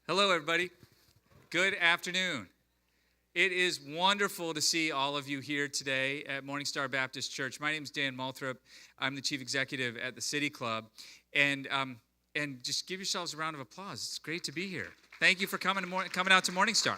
Hello, everybody. Good afternoon. It is wonderful to see all of you here today at Morning Star Baptist Church. My name is Dan Moulthrop. I'm the chief executive at the City Club. And just give yourselves a round of applause. It's great to be here. Thank you for coming out to Morning Star.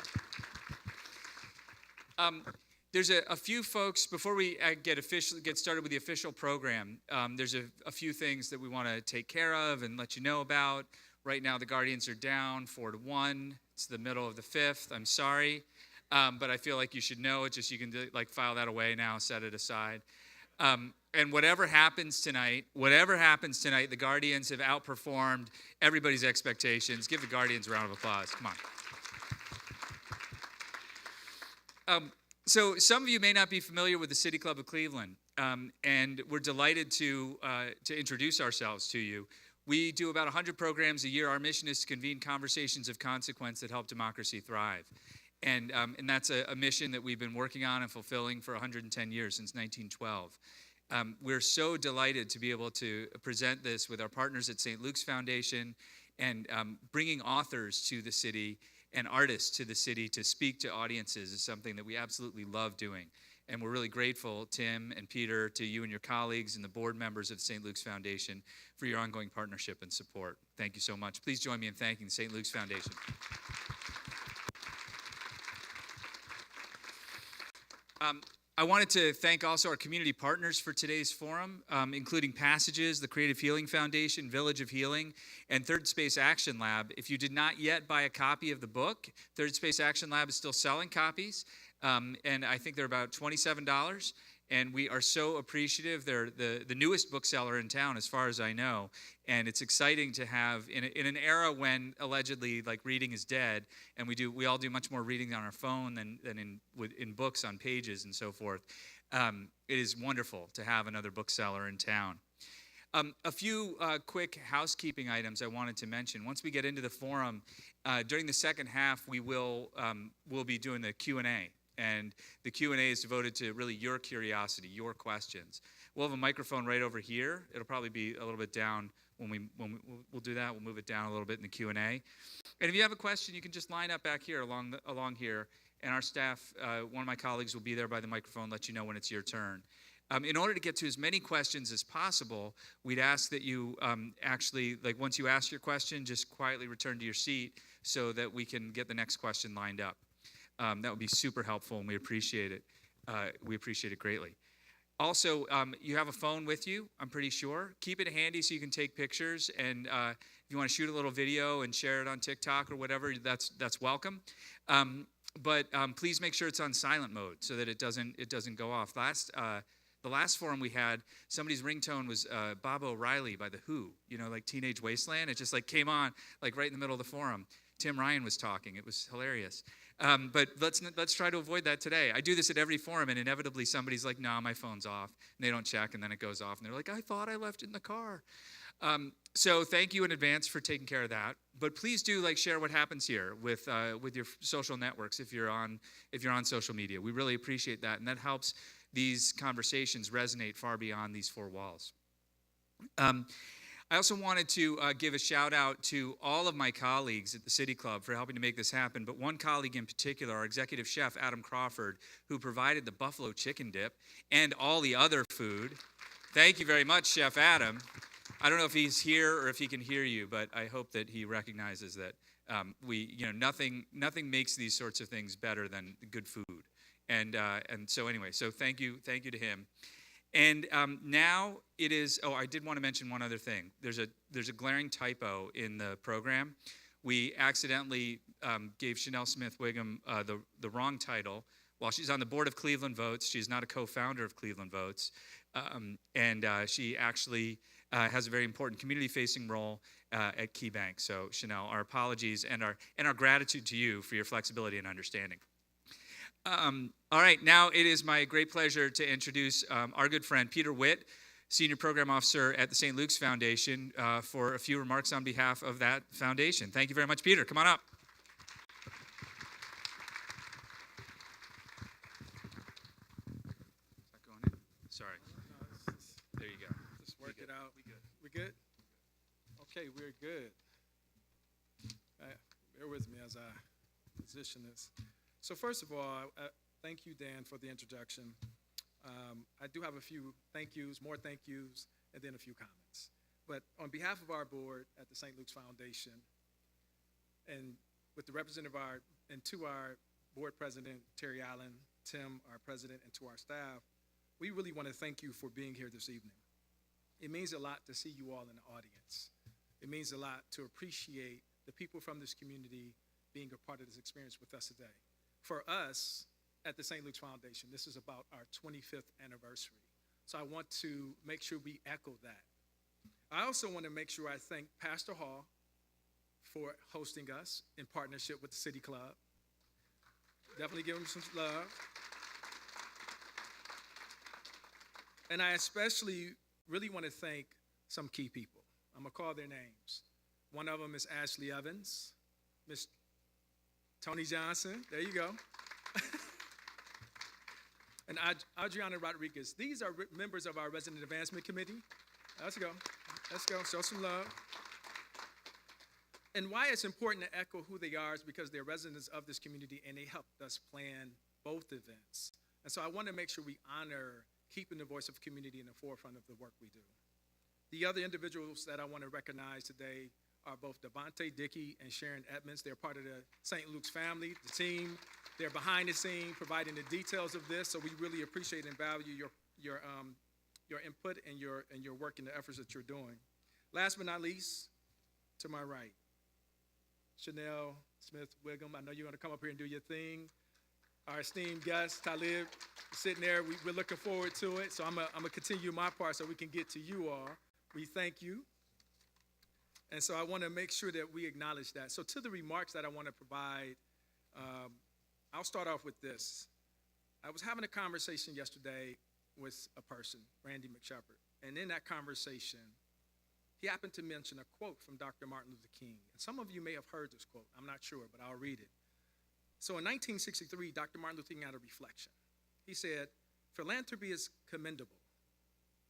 There's a few folks, before we get started with the official program, there's a few things that we want to take care of and let you know about. Right now, the Guardians are down 4-1. It's the middle of the fifth. I'm sorry, but I feel like you should know it. Just you can file that away now, set it aside. And whatever happens tonight, the Guardians have outperformed everybody's expectations. Give the Guardians a round of applause. Come on. So some of you may not be familiar with the City Club of Cleveland, and we're delighted to introduce ourselves to you. We do about 100 programs a year. Our mission is to convene conversations of consequence that help democracy thrive. And that's a mission that we've been working on and fulfilling for 110 years, since 1912. We're so delighted to be able to present this with our partners at St. Luke's Foundation and bringing authors to the city and artists to the city to speak to audiences is something that we absolutely love doing. And we're really grateful, Tim and Peter, to you and your colleagues and the board members of St. Luke's Foundation for your ongoing partnership and support. Thank you so much. Please join me in thanking the St. Luke's Foundation. I wanted to thank also our community partners for today's forum, including Passages, the Creative Healing Foundation, Village of Healing, and Third Space Action Lab. If you did not yet buy a copy of the book, Third Space Action Lab is still selling copies, and I think they're about $27. And we are so appreciative. They're the newest bookseller in town, as far as I know. And it's exciting to have, in an era when allegedly reading is dead, and we all do much more reading on our phone than in books on pages and so forth. It is wonderful to have another bookseller in town. A few quick housekeeping items I wanted to mention. Once we get into the forum, during the second half, we'll be doing the Q&A. And the Q&A is devoted to really your curiosity, your questions. We'll have a microphone right over here. It'll probably be a little bit down when we'll do that. We'll move it down a little bit in the Q&A. And if you have a question, you can just line up back here along here. And our staff, one of my colleagues will be there by the microphone, let you know when it's your turn. In order to get to as many questions as possible, we'd ask that you actually, once you ask your question, just quietly return to your seat so that we can get the next question lined up. That would be super helpful, and we appreciate it. We appreciate it greatly. Also, you have a phone with you, I'm pretty sure. Keep it handy so you can take pictures, and if you want to shoot a little video and share it on TikTok or whatever, that's welcome. But please make sure it's on silent mode so that it doesn't go off. The last forum we had, somebody's ringtone was Bob O'Reilly by The Who, Teenage Wasteland. It just came on right in the middle of the forum. Tim Ryan was talking. It was hilarious. But let's try to avoid that today. I do this at every forum, and inevitably somebody's like, "No, my phone's off." And they don't check, and then it goes off, and they're like, "I thought I left it in the car." So thank you in advance for taking care of that. But please do share what happens here with your social networks if you're on social media. We really appreciate that, and that helps these conversations resonate far beyond these four walls. I also wanted to give a shout out to all of my colleagues at the City Club for helping to make this happen, but one colleague in particular, our executive chef, Adam Crawford, who provided the buffalo chicken dip and all the other food. Thank you very much, Chef Adam. I don't know if he's here or if he can hear you, but I hope that he recognizes that nothing makes these sorts of things better than good food. And so anyway, so thank you to him. And now it is, I did want to mention one other thing. There's a glaring typo in the program. We accidentally gave Chanel Smith Wiggum the wrong title. While she's on the board of Cleveland Votes, she's not a co-founder of Cleveland Votes. And she actually has a very important community-facing role at KeyBank. So Chanel, our apologies and our gratitude to you for your flexibility and understanding. All right, now it is my great pleasure to introduce our good friend Peter Witt, Senior Program Officer at the St. Luke's Foundation, for a few remarks on behalf of that foundation. Thank you very much, Peter. Come on up. Is that going in? Sorry. There you go. Just work it out. We good? Okay, we're good. Bear with me as I position this. So first of all, thank you, Dan, for the introduction. I do have a few thank yous, more thank yous, and then a few comments. But on behalf of our board at the St. Luke's Foundation, and with the representative and to our board president, Terry Allen, Tim, our president, and to our staff, we really want to thank you for being here this evening. It means a lot to see you all in the audience. It means a lot to appreciate the people from this community being a part of this experience with us today. For us at the St. Luke's Foundation, this is about our 25th anniversary. So I want to make sure we echo that. I also want to make sure I thank Pastor Hall for hosting us in partnership with the City Club. Definitely give him some love. And I especially really want to thank some key people. I'm going to call their names. One of them is Ashley Evans, Miss Tony Johnson, there you go. And Adriana Rodriguez. These are members of our Resident Advancement Committee. Let's go, show some love. And why it's important to echo who they are is because they're residents of this community and they helped us plan both events. And so I want to make sure we honor keeping the voice of community in the forefront of the work we do. The other individuals that I want to recognize today are both Devontae Dickey and Sharon Edmonds. They're part of the St. Luke's family, the team. They're behind the scene providing the details of this, so we really appreciate and value your input and your work and the efforts that you're doing. Last but not least, to my right, Chanel Smith-Wiggum. I know you're going to come up here and do your thing. Our esteemed guest, Talib, sitting there. We're looking forward to it, so I'm going to continue my part so we can get to you all. We thank you. And so I want to make sure that we acknowledge that. So to the remarks that I want to provide, I'll start off with this. I was having a conversation yesterday with a person, Randy McShepard, and in that conversation, he happened to mention a quote from Dr. Martin Luther King. And some of you may have heard this quote. I'm not sure, but I'll read it. So in 1963, Dr. Martin Luther King had a reflection. He said, "Philanthropy is commendable,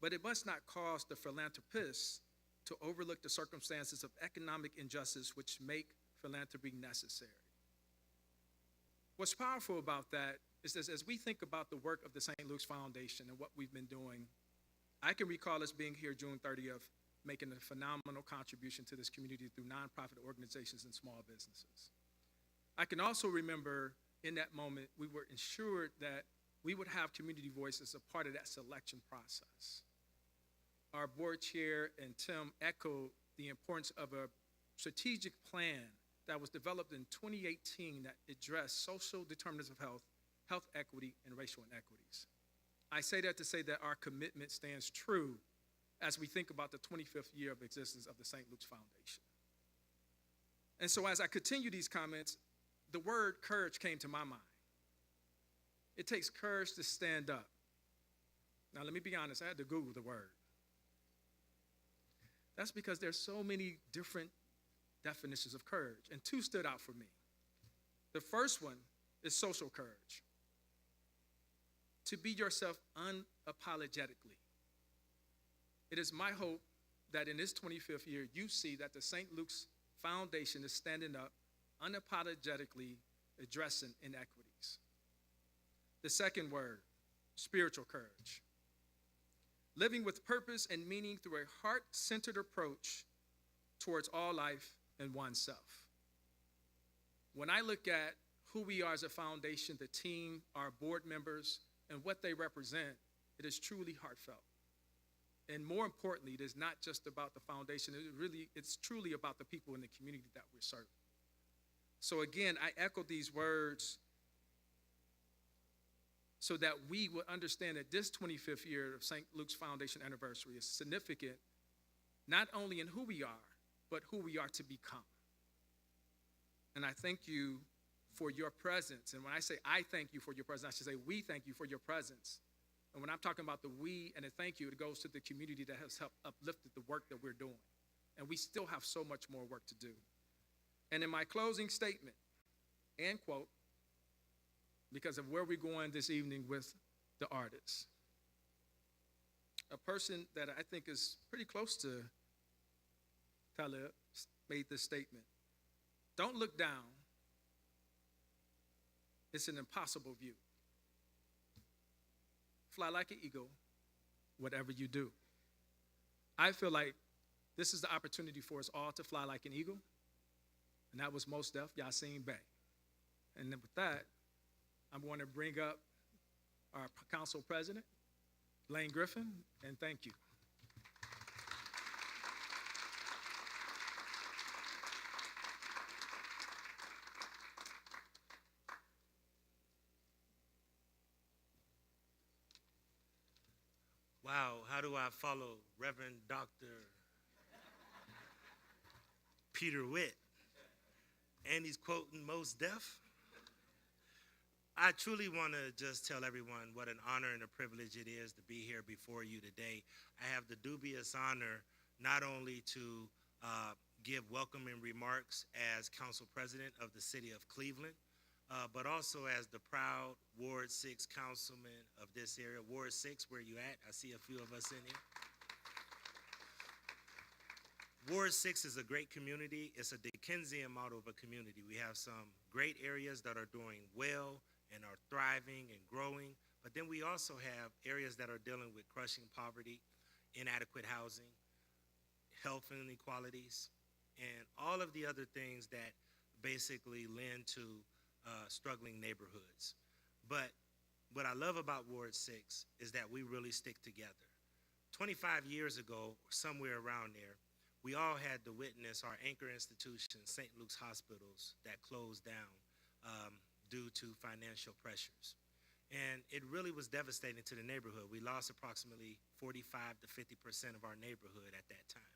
but it must not cause the philanthropist to overlook the circumstances of economic injustice which make philanthropy necessary." What's powerful about that is that as we think about the work of the St. Luke's Foundation and what we've been doing, I can recall us being here June 30th, making a phenomenal contribution to this community through nonprofit organizations and small businesses. I can also remember in that moment, we were ensured that we would have community voice as a part of that selection process. Our board chair and Tim echoed the importance of a strategic plan that was developed in 2018 that addressed social determinants of health, health equity, and racial inequities. I say that to say that our commitment stands true as we think about the 25th year of existence of the St. Luke's Foundation. And so as I continue these comments, the word courage came to my mind. It takes courage to stand up. Now let me be honest, I had to Google the word. That's because there's so many different definitions of courage, and two stood out for me. The first one is social courage. To be yourself unapologetically. It is my hope that in this 25th year, you see that the St. Luke's Foundation is standing up, unapologetically addressing inequities. The second word, spiritual courage. Living with purpose and meaning through a heart-centered approach towards all life and oneself. When I look at who we are as a foundation, the team, our board members, and what they represent, it is truly heartfelt. And more importantly, it is not just about the foundation, it's truly about the people in the community that we're serving. So again, I echo these words so that we would understand that this 25th year of St. Luke's Foundation anniversary is significant, not only in who we are, but who we are to become. And I thank you for your presence. And when I say I thank you for your presence, I should say we thank you for your presence. And when I'm talking about the we and the thank you, it goes to the community that has helped uplifted the work that we're doing. And we still have so much more work to do. And in my closing statement and quote, because of where we're going this evening with the artists, a person that I think is pretty close to Talib made this statement. Don't look down. It's an impossible view. Fly like an eagle, whatever you do. I feel like this is the opportunity for us all to fly like an eagle. And that was Mos Def, Yasin Bey. And then with that, I'm going to bring up our council president, Blaine Griffin, and thank you. Wow, how do I follow Reverend Dr. Peter Witt? And he's quoting Mos Def. I truly want to just tell everyone what an honor and a privilege it is to be here before you today. I have the dubious honor not only to give welcoming remarks as council president of the city of Cleveland, but also as the proud Ward 6 councilman of this area. Ward 6, where you at? I see a few of us in here. Ward 6 is a great community. It's a Dickensian model of a community. We have some great areas that are doing well and are thriving and growing, but then we also have areas that are dealing with crushing poverty, inadequate housing, health inequalities, and all of the other things that basically lend to struggling neighborhoods. But what I love about Ward 6 is that we really stick together. 25 years ago, or somewhere around there, we all had to witness our anchor institution, St. Luke's Hospitals, that closed down due to financial pressures. And it really was devastating to the neighborhood. We lost approximately 45 to 50% of our neighborhood at that time.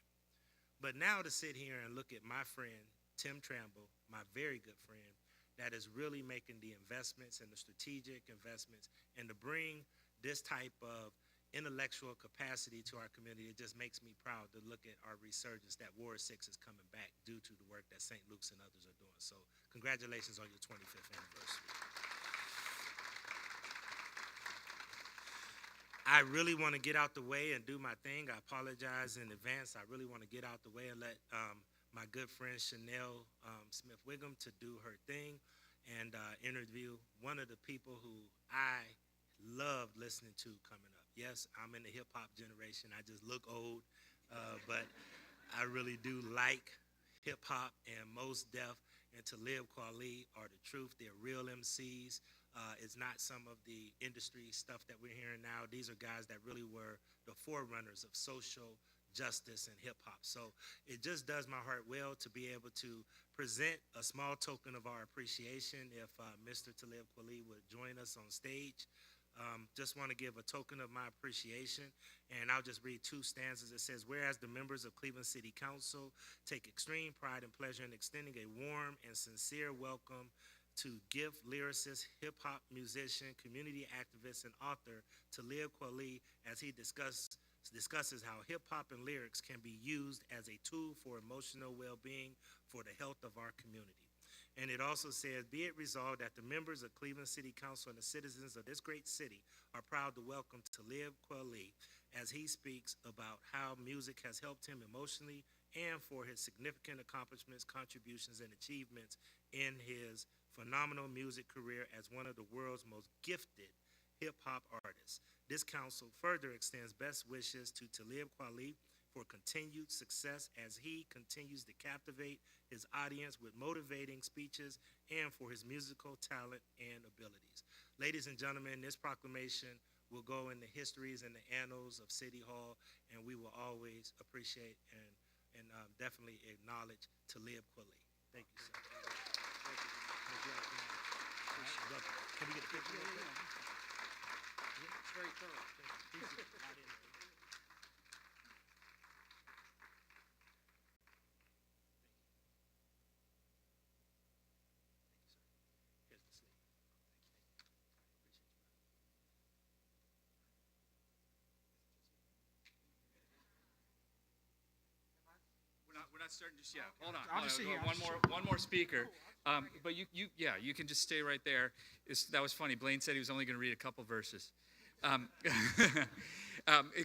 But now to sit here and look at my friend, Tim Tramble, my very good friend, that is really making the investments and the strategic investments, and to bring this type of intellectual capacity to our community, it just makes me proud to look at our resurgence that Ward 6 is coming back due to the work that St. Luke's and others are doing. So congratulations on your 25th anniversary. I really want to get out the way and do my thing. I apologize in advance. I really want to get out the way and let my good friend Chanel Smith-Wiggum to do her thing and interview one of the people who I loved listening to coming up. Yes, I'm in the hip-hop generation. I just look old, but I really do like hip-hop, and Mos Def and Talib Kweli are the truth. They're real MCs. It's not some of the industry stuff that we're hearing now. These are guys that really were the forerunners of social justice and hip-hop. So it just does my heart well to be able to present a small token of our appreciation. If Mr. Talib Kweli would join us on stage. Just want to give a token of my appreciation, and I'll just read two stanzas. It says, whereas the members of Cleveland City Council take extreme pride and pleasure in extending a warm and sincere welcome to gift lyricist, hip-hop musician, community activist, and author Talib Kweli as he discusses how hip-hop and lyrics can be used as a tool for emotional well-being for the health of our community. And it also says, be it resolved that the members of Cleveland City Council and the citizens of this great city are proud to welcome Talib Kweli as he speaks about how music has helped him emotionally and for his significant accomplishments, contributions, and achievements in his phenomenal music career as one of the world's most gifted hip-hop artists. This council further extends best wishes to Talib Kweli for continued success as he continues to captivate his audience with motivating speeches and for his musical talent and abilities. Ladies and gentlemen, this proclamation will go in the histories and the annals of City Hall, and we will always appreciate and definitely acknowledge Talib Kweli. Thank you, sir. Can we get a picture? It's very thorough. We're not starting just yet. Hold on. I'll just sit here. One more speaker. But you can just stay right there. That was funny. Blaine said he was only going to read a couple verses.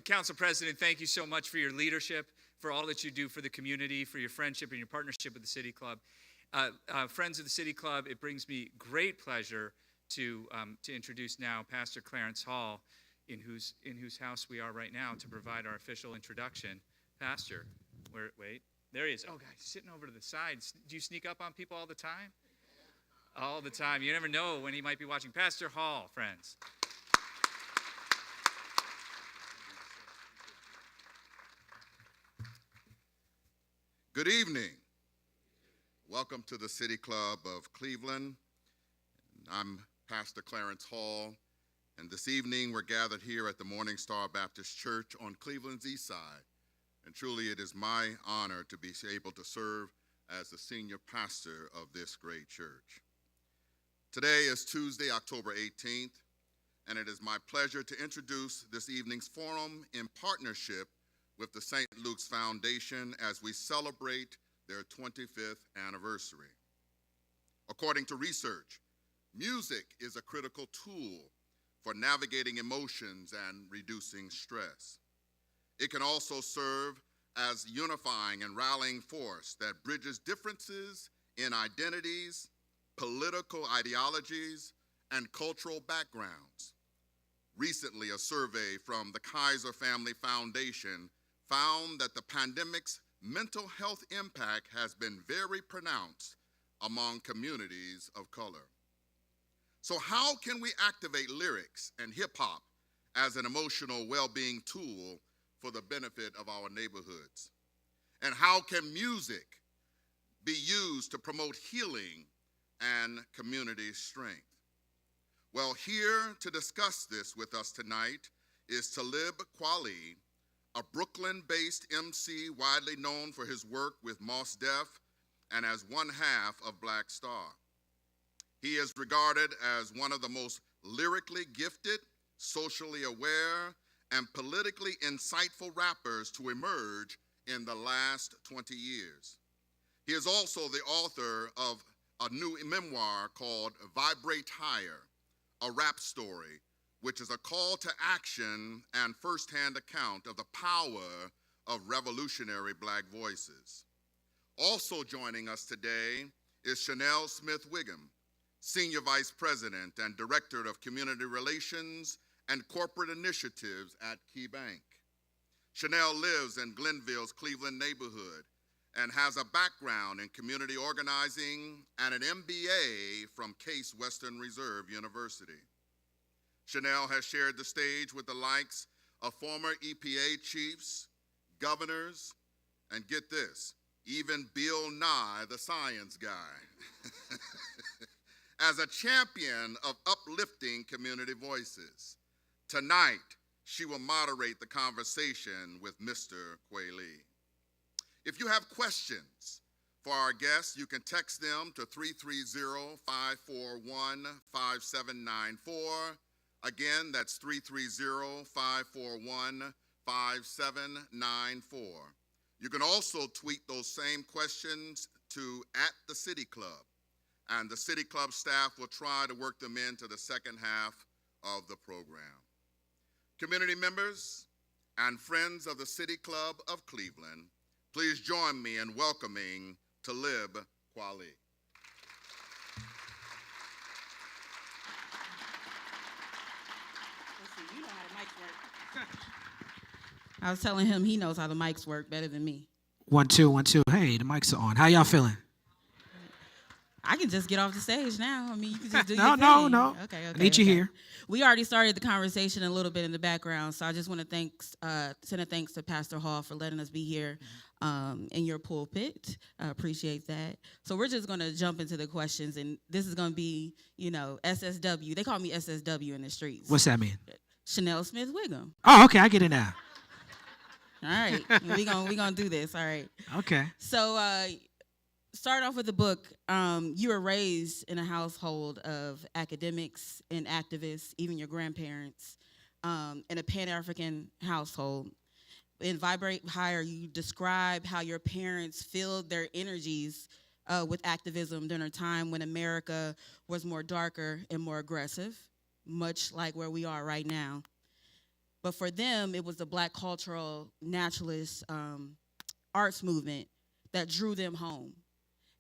Council President, thank you so much for your leadership, for all that you do for the community, for your friendship and your partnership with the City Club. Friends of the City Club, it brings me great pleasure to introduce now Pastor Clarence Hall, in whose house we are right now, to provide our official introduction. Pastor, wait, there he is. Oh, God, he's sitting over to the side. Do you sneak up on people all the time? All the time. You never know when he might be watching. Pastor Hall, friends. Good evening. Welcome to the City Club of Cleveland. I'm Pastor Clarence Hall, and this evening we're gathered here at the Morning Star Baptist Church on Cleveland's East Side. And truly it is my honor to be able to serve as the senior pastor of this great church. Today is Tuesday, October 18th, and it is my pleasure to introduce this evening's forum in partnership with the St. Luke's Foundation as we celebrate their 25th anniversary. According to research, music is a critical tool for navigating emotions and reducing stress. It can also serve as unifying and rallying force that bridges differences in identities, political ideologies, and cultural backgrounds. Recently, a survey from the Kaiser Family Foundation found that the pandemic's mental health impact has been very pronounced among communities of color. So how can we activate lyrics and hip hop as an emotional well-being tool for the benefit of our neighborhoods? And how can music be used to promote healing and community strength? Well, here to discuss this with us tonight is Talib Kweli, a Brooklyn-based MC widely known for his work with Mos Def and as one half of Black Star. He is regarded as one of the most lyrically gifted, socially aware, and politically insightful rappers to emerge in the last 20 years. He is also the author of a new memoir called Vibrate Higher, a rap story, which is a call to action and firsthand account of the power of revolutionary Black voices. Also joining us today is Chanel Smith Wiggum, Senior Vice President and Director of Community Relations and Corporate Initiatives at KeyBank. Chanel lives in Glenville's Cleveland neighborhood and has a background in community organizing and an MBA from Case Western Reserve University. Chanel has shared the stage with the likes of former EPA chiefs, governors, and get this, even Bill Nye, the science guy, as a champion of uplifting community voices. Tonight, she will moderate the conversation with Mr. Kweli. If you have questions for our guests, you can text them to 330-541-5794. Again, that's 330-541-5794. You can also tweet those same questions to @TheCityClub, and the City Club staff will try to work them into the second half of the program. Community members and friends of the City Club of Cleveland, please join me in welcoming Talib Kweli. You know how the mics work. I was telling him he knows how the mics work better than me. 1 2 1 2. Hey, the mics are on. How y'all feeling? I can just get off the stage now. I mean, you can just do No, your no, thing. no. Okay. I need you here. We already started the conversation a little bit in the background, so I just want to send a thanks to Pastor Hall for letting us be here in your pulpit. I appreciate that. So we're just going to jump into the questions, and this is going to be, SSW. They call me SSW in the streets. What's that mean? Chanel Smith Wiggum. Oh, okay, I get it now. All right, we gonna do this. All right. Okay. So start off with the book. You were raised in a household of academics and activists, even your grandparents, in a Pan-African household. In Vibrate Higher, you describe how your parents filled their energies with activism during a time when America was more darker and more aggressive, much like where we are right now. But for them, it was the Black cultural naturalist arts movement that drew them home.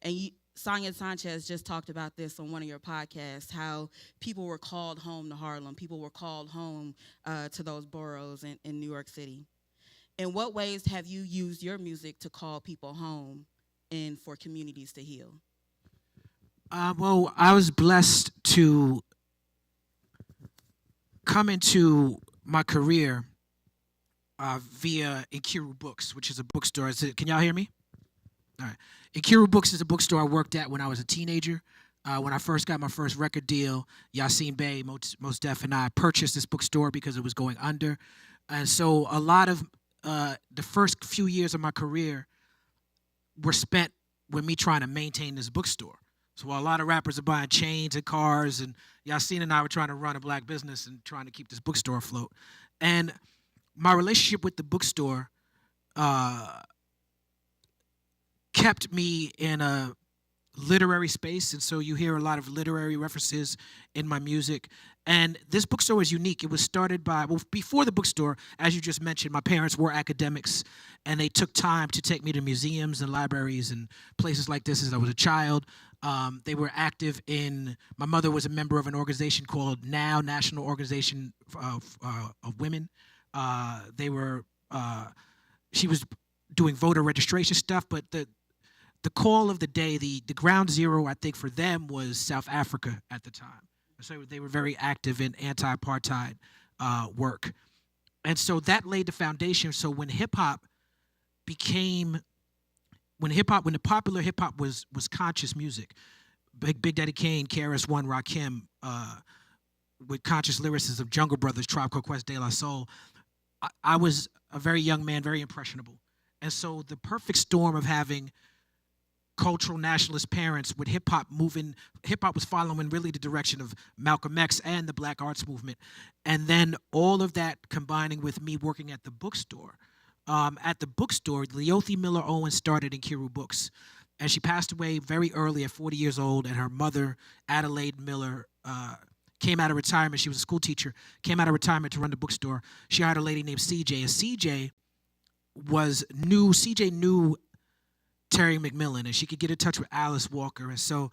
And Sonia Sanchez just talked about this on one of your podcasts, how people were called home to Harlem. People were called home to those boroughs in New York City. In what ways have you used your music to call people home and for communities to heal? Well, I was blessed to come into my career via Nkiru Books, which is a bookstore. Can y'all hear me? All right. Nkiru Books is a bookstore I worked at when I was a teenager. When I first got my first record deal, Yassine Bey, Mos Def, and I purchased this bookstore because it was going under. And so a lot of the first few years of my career were spent with me trying to maintain this bookstore. So while a lot of rappers are buying chains and cars, and Yassine and I were trying to run a black business and trying to keep this bookstore afloat. And my relationship with the bookstore kept me in a literary space, and so you hear a lot of literary references in my music. And this bookstore is unique. It was started by, well, before the bookstore, as you just mentioned, my parents were academics, and they took time to take me to museums and libraries and places like this as I was a child. They were active in, my mother was a member of an organization called NOW, National Organization of Women. She was doing voter registration stuff, but the call of the day, the ground zero, I think, for them was South Africa at the time. So they were very active in anti-apartheid work. And so that laid the foundation. So when hip-hop became, when the popular hip-hop was conscious music, Big Daddy Kane, KRS-One, Rakim, with conscious lyricism, Jungle Brothers, Tribe Called Quest, De La Soul, I was a very young man, very impressionable. And so the perfect storm of having cultural nationalist parents with hip-hop was following really the direction of Malcolm X and the Black Arts Movement. And then all of that combining with me working at the bookstore. At the bookstore, Leothi Miller Owens started Nkiru Books. And she passed away very early at 40 years old, and her mother, Adelaide Miller, came out of retirement. She was a school teacher, came out of retirement to run the bookstore. She hired a lady named CJ, and CJ knew Terry McMillan, and she could get in touch with Alice Walker. And so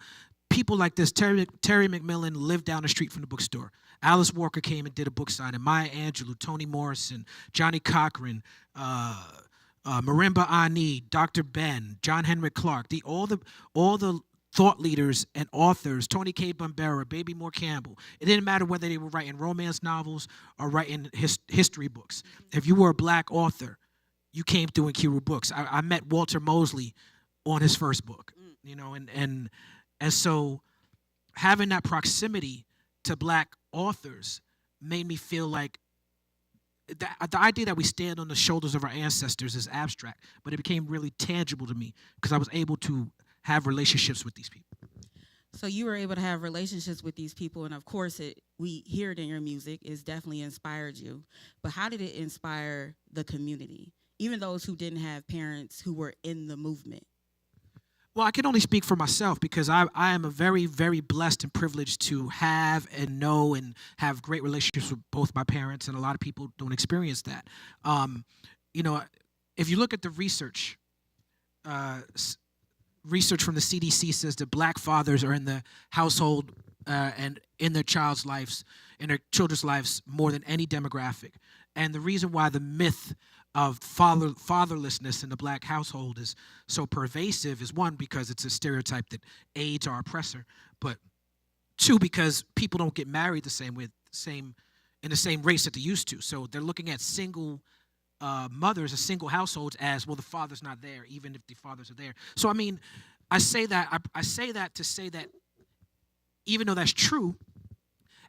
people like this, Terry McMillan lived down the street from the bookstore. Alice Walker came and did a book signing. Maya Angelou, Toni Morrison, Johnny Cochran, Marimba Ani, Dr. Ben, John Henrik Clark, all the thought leaders and authors, Tony K. Bambera, Baby Moore Campbell. It didn't matter whether they were writing romance novels or writing history books. If you were a black author, you came through Nkiru Books. I met Walter Mosley on his first book, and so having that proximity to black authors made me feel like the idea that we stand on the shoulders of our ancestors is abstract, but it became really tangible to me because I was able to have relationships with these people. So you were able to have relationships with these people, and of course, we hear it in your music. It's definitely inspired you. But how did it inspire the community, even those who didn't have parents who were in the movement? Well, I can only speak for myself because I am a very, very blessed and privileged to have and know and have great relationships with both my parents, and a lot of people don't experience that. If you look at the research, research from the CDC says that black fathers are in the household and in their children's lives more than any demographic. And the reason why the myth of fatherlessness in the black household is so pervasive is, one, because it's a stereotype that aids our oppressor, but two, because people don't get married the same way, in the same race that they used to. So they're looking at single mothers or single households as, well, the father's not there, even if the fathers are there. So I mean, I say that to say that even though that's true,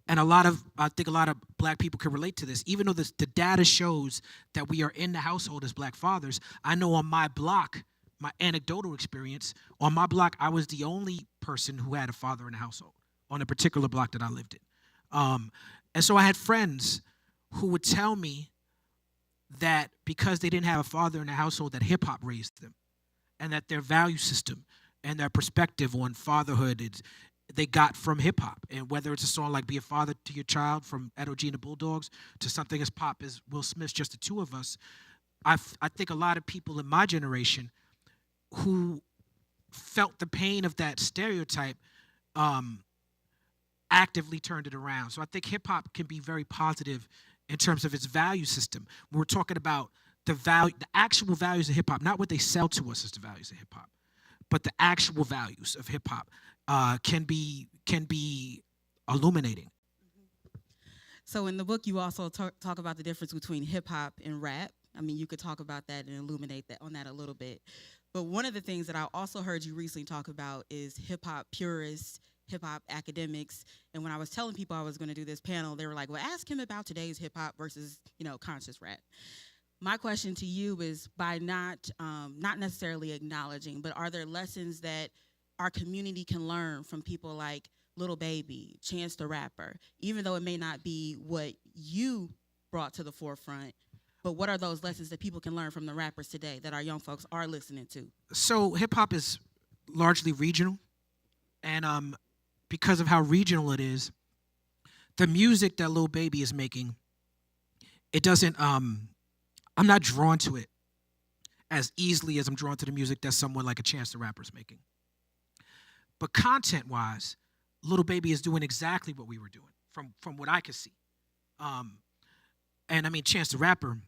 and I think a lot of black people can relate to this, even though the data shows that we are in the household as black fathers, I know on my block, my anecdotal experience, on my block, I was the only person who had a father in the household on a particular block that I lived in. And so I had friends who would tell me that because they didn't have a father in the household, that hip-hop raised them, and that their value system and their perspective on fatherhood they got from hip-hop. And whether it's a song like Be a Father to Your Child from Ed O.G. and the Bulldogs to something as pop as Will Smith's Just the Two of Us, I think a lot of people in my generation who felt the pain of that stereotype, actively turned it around. So I think hip hop can be very positive in terms of its value system. We're talking about the actual values of hip hop, not what they sell to us as the values of hip hop, but the actual values of hip hop can be illuminating. So in the book, you also talk about the difference between hip hop and rap. I mean, you could talk about that and illuminate that on that a little bit. But one of the things that I also heard you recently talk about is hip hop purists, hip hop academics. And when I was telling people I was going to do this panel, they were like, well, ask him about today's hip hop versus, conscious rap. My question to you is, by not necessarily acknowledging, but are there lessons that our community can learn from people like Lil Baby, Chance the Rapper, even though it may not be what you brought to the forefront, but what are those lessons that people can learn from the rappers today that our young folks are listening to? So hip hop is largely regional, and because of how regional it is, the music that Lil Baby is making, it doesn't. I'm not drawn to it as easily as I'm drawn to the music that someone like a Chance the Rapper is making. But content-wise, Lil Baby is doing exactly what we were doing, from what I could see. And I mean, Chance the Rapper,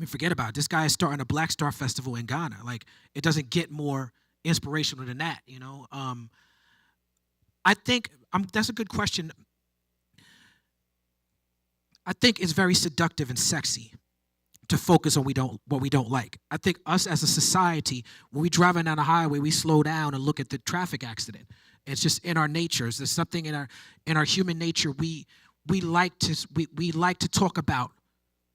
forget about it. This guy is starting a Black Star Festival in Ghana. Like, it doesn't get more inspirational than that, I think that's a good question. I think it's very seductive and sexy to focus on what we don't like. I think us as a society, when we driving down the highway, we slow down and look at the traffic accident. It's just in our natures. There's something in our human nature. We like to talk about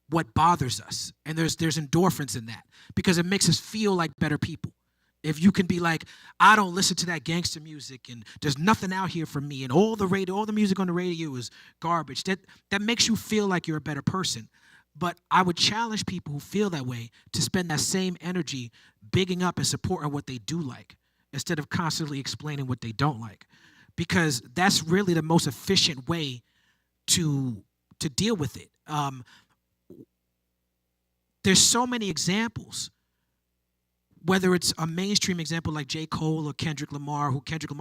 what bothers us, and there's endorphins in that because it makes us feel like better people. If you can be like, I don't listen to that gangster music, and there's nothing out here for me, and all the music on the radio is garbage. That makes you feel like you're a better person. But I would challenge people who feel that way to spend that same energy bigging up and supporting what they do like, instead of constantly explaining what they don't like, because that's really the most efficient way to deal with it. There's so many examples, whether it's a mainstream example like J. Cole or Kendrick Lamar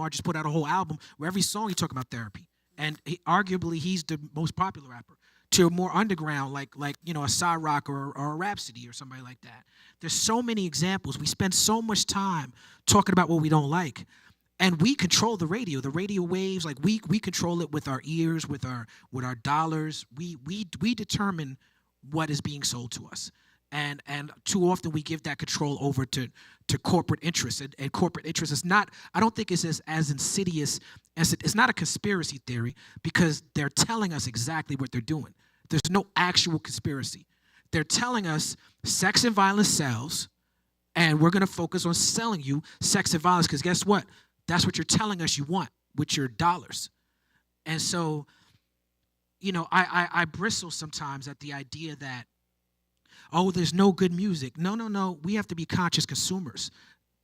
just put out a whole album where every song he talk about therapy, and arguably he's the most popular rapper, to more underground like a Cyrock or a Rhapsody or somebody like that. There's so many examples. We spend so much time talking about what we don't like, and we control the radio waves. Like we control it with our ears, with our dollars. We determine what is being sold to us. And too often we give that control over to corporate interests. And corporate interests is not, I don't think it's as insidious as it's not a conspiracy theory, because they're telling us exactly what they're doing. There's no actual conspiracy. They're telling us sex and violence sells, and we're going to focus on selling you sex and violence, because guess what? That's what you're telling us you want with your dollars. And so, I bristle sometimes at the idea that, oh, there's no good music. No. We have to be conscious consumers.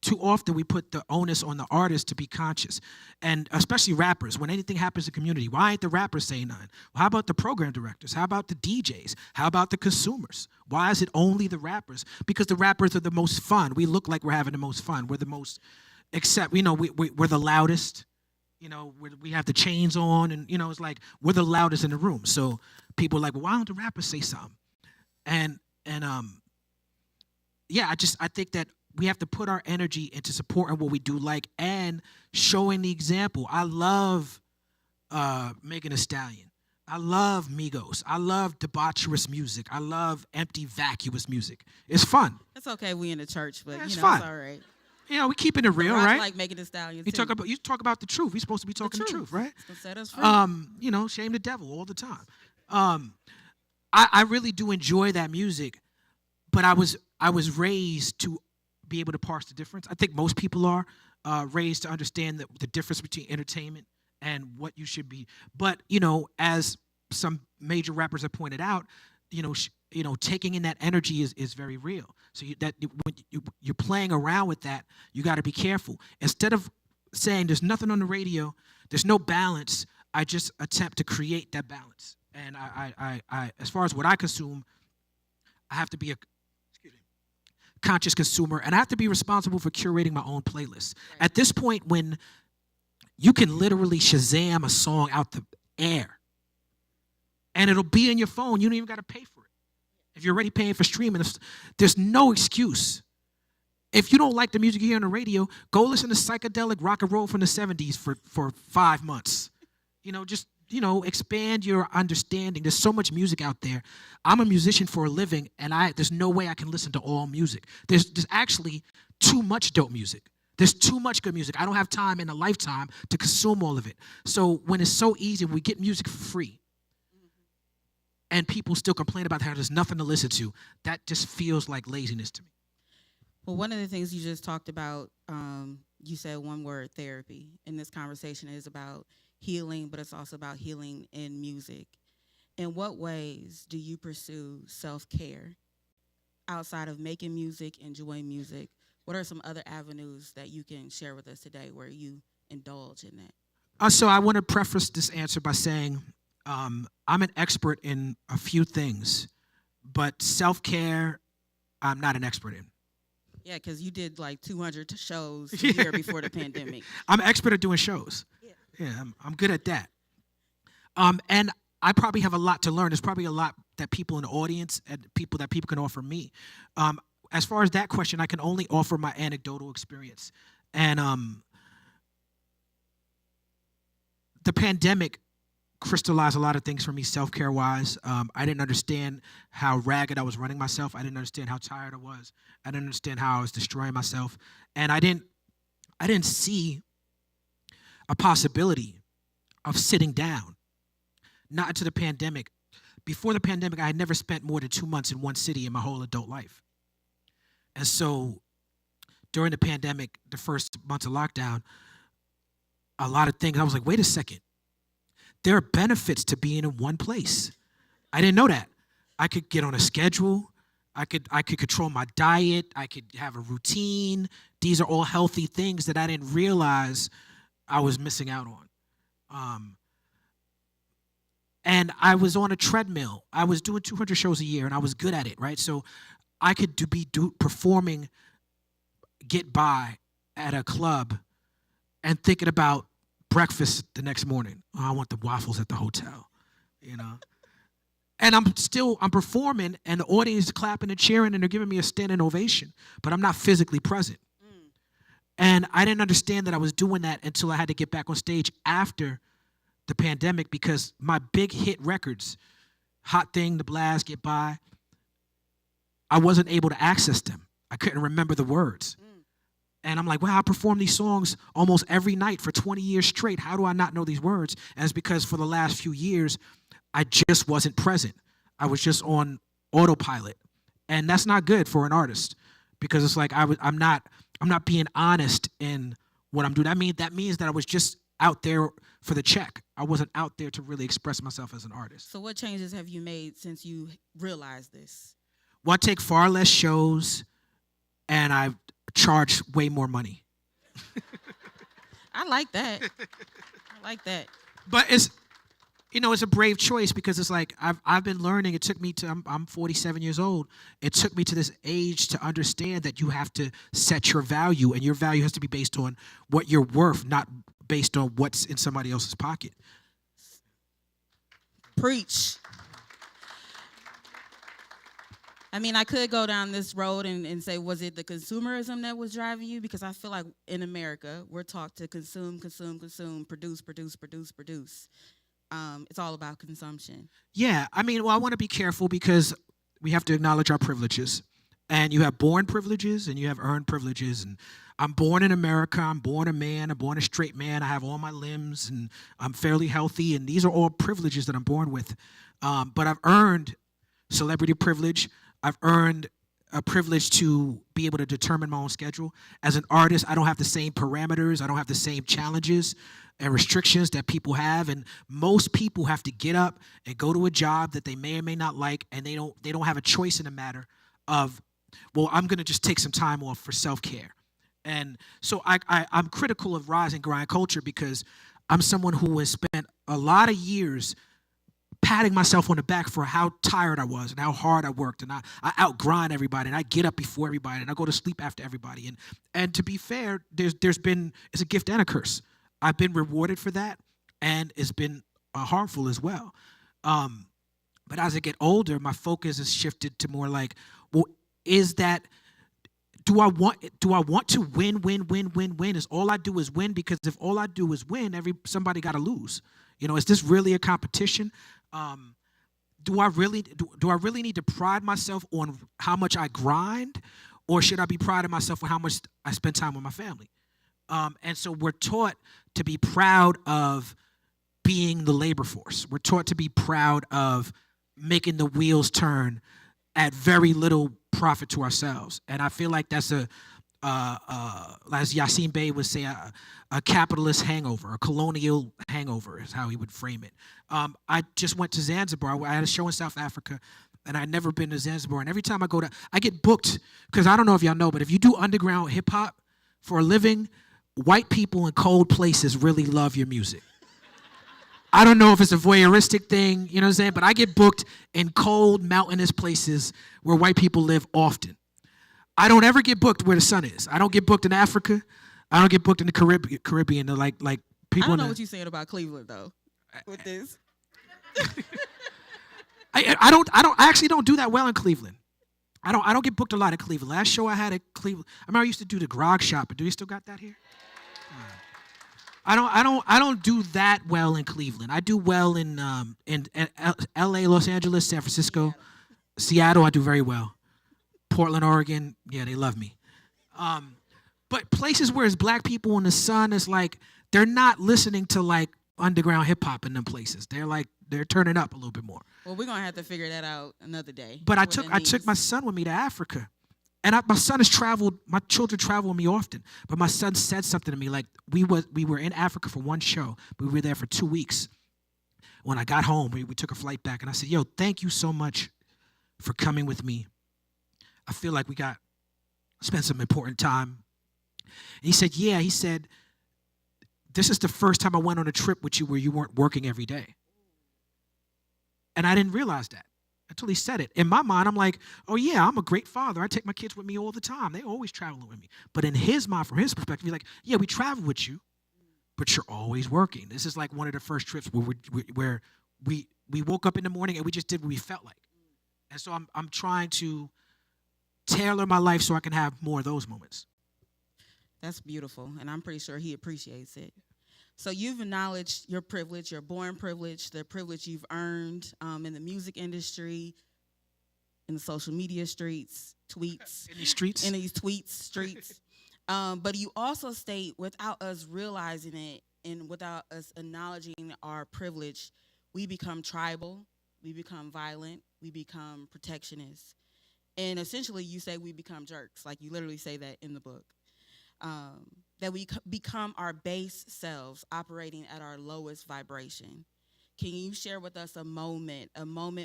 Too often we put the onus on the artist to be conscious, and especially rappers. When anything happens in the community, why ain't the rappers saying nothing? Well, how about the program directors? How about the DJs? How about the consumers? Why is it only the rappers? Because the rappers are the most fun. We look like we're having the most fun. We're the most, except, we're the loudest. We have the chains on, and, it's like we're the loudest in the room. So people are like, well, why don't the rappers say something? And I think that we have to put our energy into supporting what we do like and showing the example. I love Megan Thee Stallion. I love Migos. I love debaucherous music. I love empty, vacuous music. It's fun. It's okay, we in the church, but it's fun. It's all right. We keeping it real, right? I like Megan Thee Stallion. You talk about the truth. We're supposed to be talking the truth, right? It's gonna set us free. Shame the devil all the time. I really do enjoy that music, but I was raised to be able to parse the difference. I think most people are raised to understand the difference between entertainment and what you should be. But as some major rappers have pointed out, taking in that energy is very real. So when you're playing around with that, you got to be careful. Instead of saying there's nothing on the radio, there's no balance, I just attempt to create that balance. And I as far as what I consume, I have to be conscious consumer, and I have to be responsible for curating my own playlist. At this point, when you can literally Shazam a song out the air, and it'll be in your phone, you don't even got to pay for it. If you're already paying for streaming, there's no excuse. If you don't like the music you hear on the radio, go listen to psychedelic rock and roll from the 70s for 5 months. Just expand your understanding. There's so much music out there. I'm a musician for a living, and there's no way I can listen to all music. There's actually too much dope music. There's too much good music. I don't have time in a lifetime to consume all of it. So when it's so easy, we get music for free, and people still complain about how there's nothing to listen to, that just feels like laziness to me. Well, one of the things you just talked about, you said one word, therapy. And this conversation is about healing, but it's also about healing in music. In what ways do you pursue self-care outside of making music, enjoying music? What are some other avenues that you can share with us today where you indulge in that? So I want to preface this answer by saying I'm an expert in a few things, but self-care I'm not an expert in. Yeah, because you did like 200 shows a year before the pandemic. I'm an expert at doing shows. Yeah, I'm good at that. And I probably have a lot to learn. There's probably a lot that people in the audience and people can offer me. As far as that question, I can only offer my anecdotal experience. And the pandemic crystallized a lot of things for me self-care wise. I didn't understand how ragged I was running myself. I didn't understand how tired I was. I didn't understand how I was destroying myself. And I didn't see a possibility of sitting down. Not until the pandemic. Before the pandemic, I had never spent more than 2 months in one city in my whole adult life. And so during the pandemic, the first months of lockdown, a lot of things, I was like, wait a second. There are benefits to being in one place. I didn't know that. I could get on a schedule. I could control my diet. I could have a routine. These are all healthy things that I didn't realize I was missing out on. And I was on a treadmill. I was doing 200 shows a year, and I was good at it, right? So I could performing, get by at a club, and thinking about breakfast the next morning. Oh, I want the waffles at the hotel, And I'm performing, and the audience is clapping and cheering, and they're giving me a standing ovation, but I'm not physically present. And I didn't understand that I was doing that until I had to get back on stage after the pandemic, because my big hit records, Hot Thing, The Blast, Get By, I wasn't able to access them. I couldn't remember the words. And I'm like, wow, I performed these songs almost every night for 20 years straight. How do I not know these words? And it's because for the last few years, I just wasn't present. I was just on autopilot. And that's not good for an artist, because it's like I'm not being honest in what I'm doing. That means that I was just out there for the check. I wasn't out there to really express myself as an artist. So what changes have you made since you realized this? Well, I take far less shows, and I charge way more money. I like that. But it's a brave choice, because it's like I've been learning. It took me to I'm 47 years old. It took me to this age to understand that you have to set your value, and your value has to be based on what you're worth, not based on what's in somebody else's pocket. Preach. I could go down this road and say, was it the consumerism that was driving you? Because I feel like in America, we're taught to consume, produce. It's all about consumption. Yeah, I want to be careful, because we have to acknowledge our privileges. And you have born privileges and you have earned privileges. And I'm born in America. I'm born a man. I'm born a straight man. I have all my limbs, and I'm fairly healthy. And these are all privileges that I'm born with. But I've earned celebrity privilege. I've earned a privilege to be able to determine my own schedule. As an artist, I don't have the same parameters. I don't have the same challenges and restrictions that people have. And most people have to get up and go to a job that they may or may not like, and they don't have a choice in the matter of, well, I'm going to just take some time off for self-care. And so I'm critical of rise and grind culture, because I'm someone who has spent a lot of years patting myself on the back for how tired I was and how hard I worked, and I outgrind everybody, and I get up before everybody, and I go to sleep after everybody. And to be fair, it's a gift and a curse. I've been rewarded for that, and it's been harmful as well. But as I get older, my focus has shifted to more like, well, do I want to win? Is all I do is win? Because if all I do is win, somebody got to lose. Is this really a competition? Do I really need to pride myself on how much I grind, or should I be priding myself on how much I spend time with my family? And so we're taught to be proud of being the labor force. We're taught to be proud of making the wheels turn at very little profit to ourselves. And I feel like that's as Yassine Bey would say, a capitalist hangover, a colonial hangover is how he would frame it. I just went to Zanzibar. I had a show in South Africa, and I'd never been to Zanzibar. And every time I get booked, because I don't know if y'all know, but if you do underground hip hop for a living, white people in cold places really love your music. I don't know if it's a voyeuristic thing, you know what I'm saying? But I get booked in cold, mountainous places where white people live often. I don't ever get booked where the sun is. I don't get booked in Africa. I don't get booked in the Caribbean. Like people. I don't know what you're saying about Cleveland though. With this, I actually don't do that well in Cleveland. I don't get booked a lot in Cleveland. Last show I had at Cleveland, I remember I used to do the Grog Shop. Do you still got that here? I don't do that well in Cleveland. I do well in L.A., Los Angeles, San Francisco, Seattle. I do very well. Portland, Oregon, yeah, they love me. But places where it's black people in the sun, it's like they're not listening to like underground hip hop in them places. They're turning up a little bit more. well, we're gonna have to figure that out another day. But I what that took my means. son with me to Africa. And my son has traveled, my children travel with me often. But my son said something to me like, we were in Africa for one show. We were there for 2 weeks. When I got home, we took a flight back. And I said, yo, thank you so much for coming with me. I feel like we spent some important time. And he said, yeah. He said, this is the first time I went on a trip with you where you weren't working every day. And I didn't realize that until he said it. In my mind, I'm like, oh yeah, I'm a great father. I take my kids with me all the time. They always traveling with me. But in his mind, from his perspective, he's like, yeah, we travel with you, but you're always working. This is like one of the first trips where we woke up in the morning and we just did what we felt like. And so I'm trying to tailor my life so I can have more of those moments. That's beautiful, and I'm pretty sure he appreciates it. So you've acknowledged your privilege, your born privilege, the privilege you've earned in the music industry, in the social media streets, tweets. In these streets? In these tweets, streets. But you also state, without us realizing it and without us acknowledging our privilege, we become tribal, we become violent, we become protectionist. And essentially you say we become jerks, like you literally say that in the book. That we become our base selves operating at our lowest vibration. Can you share with us a moment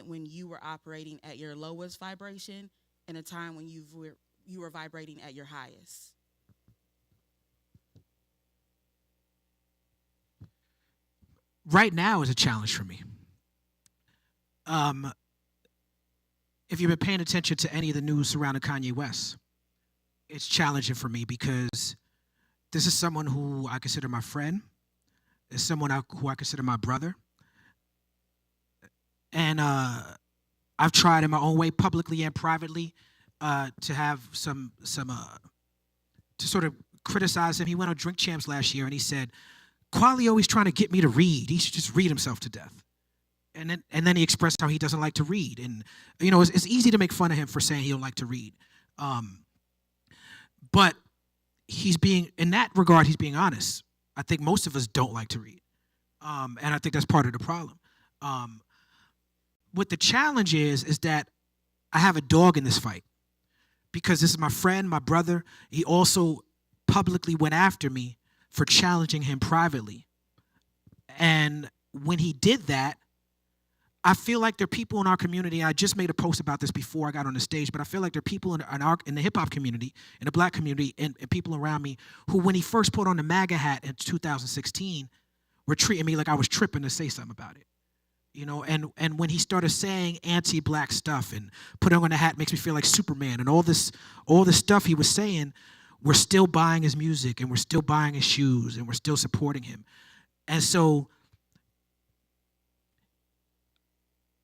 when you were operating at your lowest vibration and a time when you were vibrating at your highest? Right now is a challenge for me. If you've been paying attention to any of the news surrounding Kanye West, it's challenging for me because this is someone who I consider my friend. It's someone who I consider my brother. And I've tried in my own way, publicly and privately, to have to sort of criticize him. He went on Drink Champs last year and he said, Quali always trying to get me to read. He should just read himself to death. And then he expressed how he doesn't like to read. And, it's easy to make fun of him for saying he don't like to read. But in that regard, he's being honest. I think most of us don't like to read. And I think that's part of the problem. What the challenge is that I have a dog in this fight because this is my friend, my brother. He also publicly went after me for challenging him privately. And when he did that, I feel like there are people in our community. I just made a post about this before I got on the stage, but I feel like there are people in the hip hop community, in the black community, and people around me who, when he first put on the MAGA hat in 2016, were treating me like I was tripping to say something about it. you know, and when he started saying anti-black stuff and putting on a hat makes me feel like Superman and all this stuff he was saying, we're still buying his music and we're still buying his shoes and we're still supporting him. And so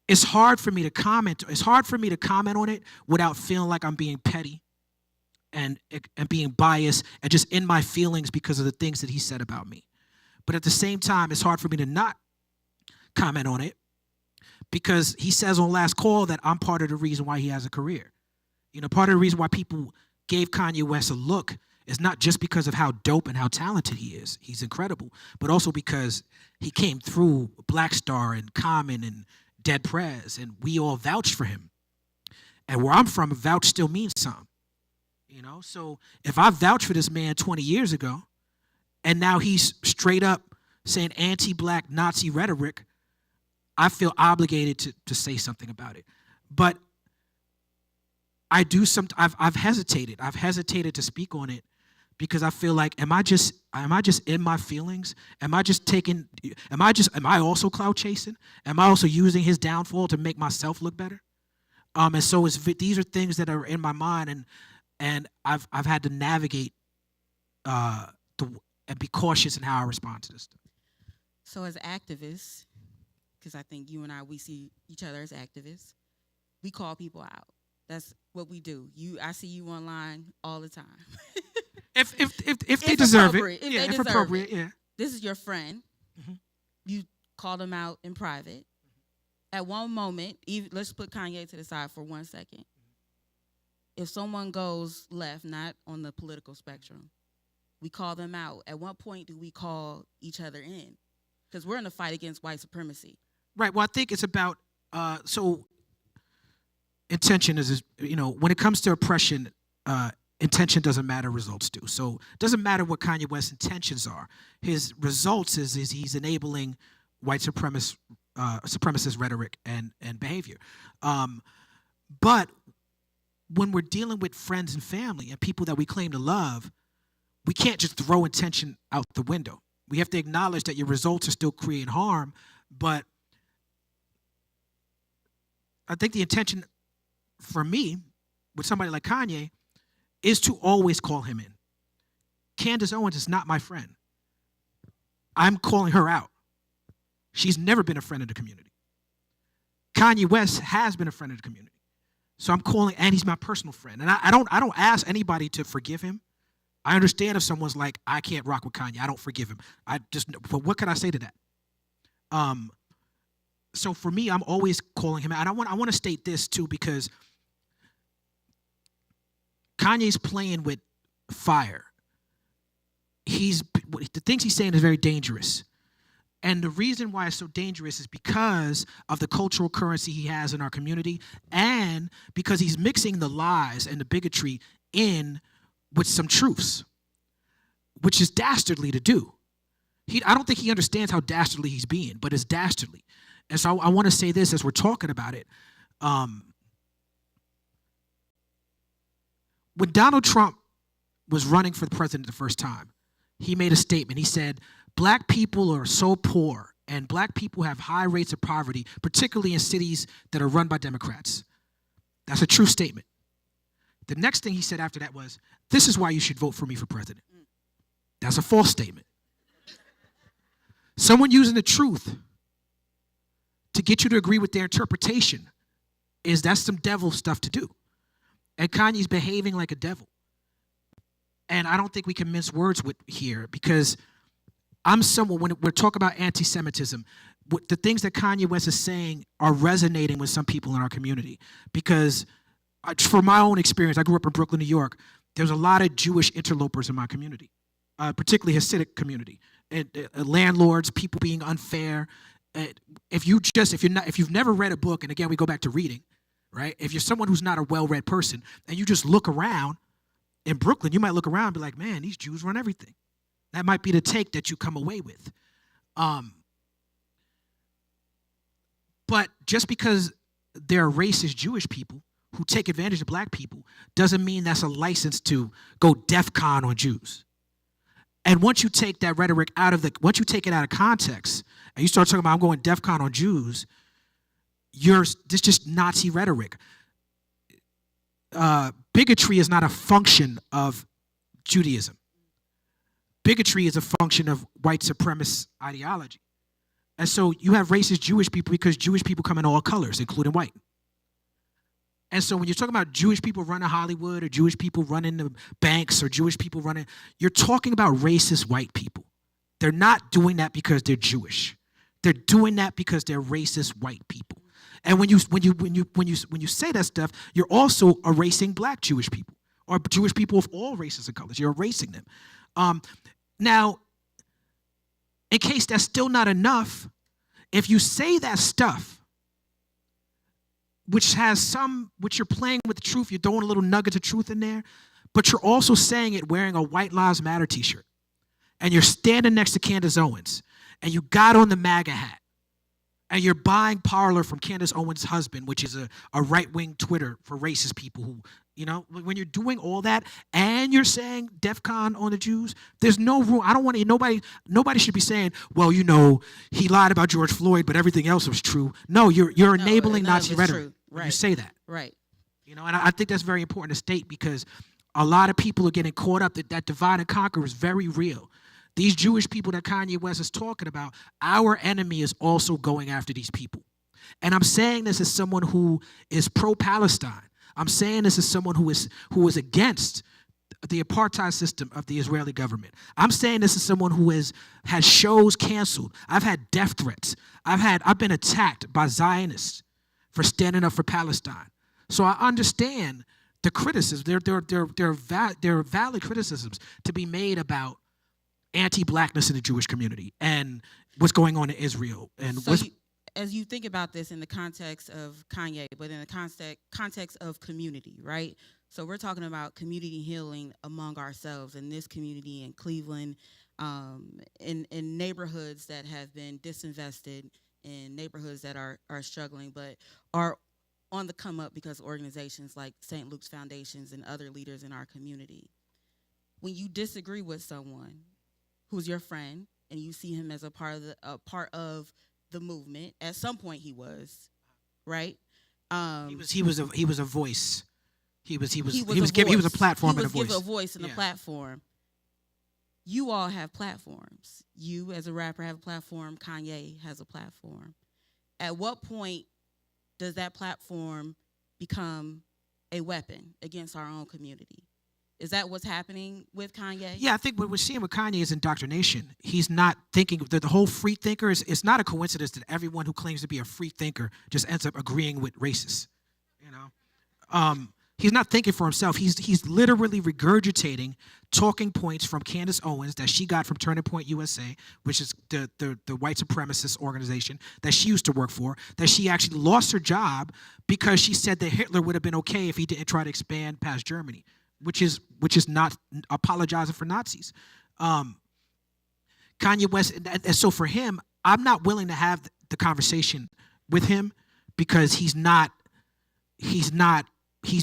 it's hard for me to comment on it without feeling like I'm being petty and being biased and just in my feelings because of the things that he said about me. But at the same time, it's hard for me to not comment on it because he says on Last Call that I'm part of the reason why he has a career. You know, part of the reason why people gave Kanye West a look is not just because of how dope and how talented he is. He's incredible. But also because he came through Black Star and Common and Dead Prez, and we all vouched for him. And where I'm from, a vouch still means something. You know, so if I vouched for this man 20 years ago, and now he's straight up saying anti-black Nazi rhetoric, I feel obligated to say something about it. But I've hesitated. I've hesitated to speak on it because I feel like, am I just in my feelings? Am I also clout chasing? Am I also using his downfall to make myself look better? And so these are things that are in my mind, and I've had to navigate and be cautious in how I respond to this stuff. So as activists, because I think you and we see each other as activists, we call people out. That's what we do. I see you online all the time. If they deserve it, if appropriate, yeah. This is your friend. Mhm. You called him out in private. At one moment, let's put Kanye to the side for 1 second. If someone goes left, not on the political spectrum, we call them out. At what point do we call each other in? Because we're in a fight against white supremacy. Right. Well, I think it's about so intention is, you know, when it comes to oppression, intention doesn't matter, results do. So it doesn't matter what Kanye West's intentions are. His results is he's enabling white supremacist rhetoric and behavior. But when we're dealing with friends and family and people that we claim to love, we can't just throw intention out the window. We have to acknowledge that your results are still creating harm, but I think the intention for me with somebody like Kanye is to always call him in. Candace Owens is not my friend. I'm calling her out. She's never been a friend of the community. Kanye West has been a friend of the community. So I'm calling, and he's my personal friend. And I don't ask anybody to forgive him. I understand if someone's like, I can't rock with Kanye, I don't forgive him. But what can I say to that? So for me, I'm always calling him out. And I want to state this too, because Kanye's playing with fire. The things he's saying is very dangerous. And the reason why it's so dangerous is because of the cultural currency he has in our community, and because he's mixing the lies and the bigotry in with some truths, which is dastardly to do. I don't think he understands how dastardly he's being, but it's dastardly. And so I want to say this as we're talking about it. When Donald Trump was running for the president the first time, he made a statement. He said, black people are so poor and black people have high rates of poverty, particularly in cities that are run by Democrats. That's a true statement. The next thing he said after that was, this is why you should vote for me for president. That's a false statement. Someone using the truth to get you to agree with their interpretation that's some devil stuff to do. And Kanye's behaving like a devil. And I don't think we can mince words with here, because I'm someone, when we're talking about anti-Semitism, the things that Kanye West is saying are resonating with some people in our community. Because from my own experience, I grew up in Brooklyn, New York. There's a lot of Jewish interlopers in my community, particularly Hasidic community, and landlords, people being unfair. If you've never read a book, and again we go back to reading, right? If you're someone who's not a well-read person and you just look around in Brooklyn, you might look around and be like, man, these Jews run everything. That might be the take that you come away with. But just because there are racist Jewish people who take advantage of black people doesn't mean that's a license to go DEFCON on Jews. And once you take that rhetoric once you take it out of context and you start talking about I'm going DEFCON on Jews, this just Nazi rhetoric. Bigotry is not a function of Judaism. Bigotry is a function of white supremacist ideology. And so you have racist Jewish people because Jewish people come in all colors, including white. And so when you're talking about Jewish people running Hollywood or Jewish people running the banks or Jewish people running, you're talking about racist white people. They're not doing that because they're Jewish. They're doing that because they're racist white people. And when you say that stuff, you're also erasing black Jewish people or Jewish people of all races and colors. You're erasing them. Now, in case that's still not enough, if you say that stuff, which you're playing with the truth, you're throwing a little nuggets of truth in there, but you're also saying it wearing a White Lives Matter t-shirt, and you're standing next to Candace Owens, and you got on the MAGA hat, and you're buying Parler from Candace Owens' husband, which is a right-wing Twitter for racist people who, when you're doing all that and you're saying DEFCON on the Jews, there's no room. I don't want to, nobody should be saying, well, he lied about George Floyd, but everything else was true. No, you're enabling Nazi rhetoric when you say that. Right. And I think that's very important to state because a lot of people are getting caught up that divide and conquer is very real. These Jewish people that Kanye West is talking about, our enemy is also going after these people. And I'm saying this as someone who is pro-Palestine. I'm saying this as someone who is against the apartheid system of the Israeli government. I'm saying this as someone who has shows canceled. I've had death threats. I've been attacked by Zionists for standing up for Palestine. So I understand the criticisms. There are valid criticisms to be made about anti-blackness in the Jewish community and what's going on in Israel. And as you think about this in the context of Kanye, but in the context of community, right? So we're talking about community healing among ourselves in this community in Cleveland, in neighborhoods that have been disinvested, in neighborhoods that are struggling, but are on the come up because of organizations like St. Luke's Foundations and other leaders in our community. When you disagree with someone who's your friend and you see him as a part of the movement, at some point he was, right? He was a voice. He was a platform and a voice. He was given a voice and a platform. You all have platforms. You as a rapper have a platform. Kanye has a platform. At what point does that platform become a weapon against our own community? Is that what's happening with Kanye? Yeah, I think what we're seeing with Kanye is indoctrination. He's not thinking, the whole free thinker, it's not a coincidence that everyone who claims to be a free thinker just ends up agreeing with racists, He's not thinking for himself. He's literally regurgitating talking points from Candace Owens that she got from Turning Point USA, which is the white supremacist organization that she used to work for, that she actually lost her job because she said that Hitler would have been okay if he didn't try to expand past Germany. Which is not apologizing for Nazis. Kanye West, and so for him, I'm not willing to have the conversation with him because he's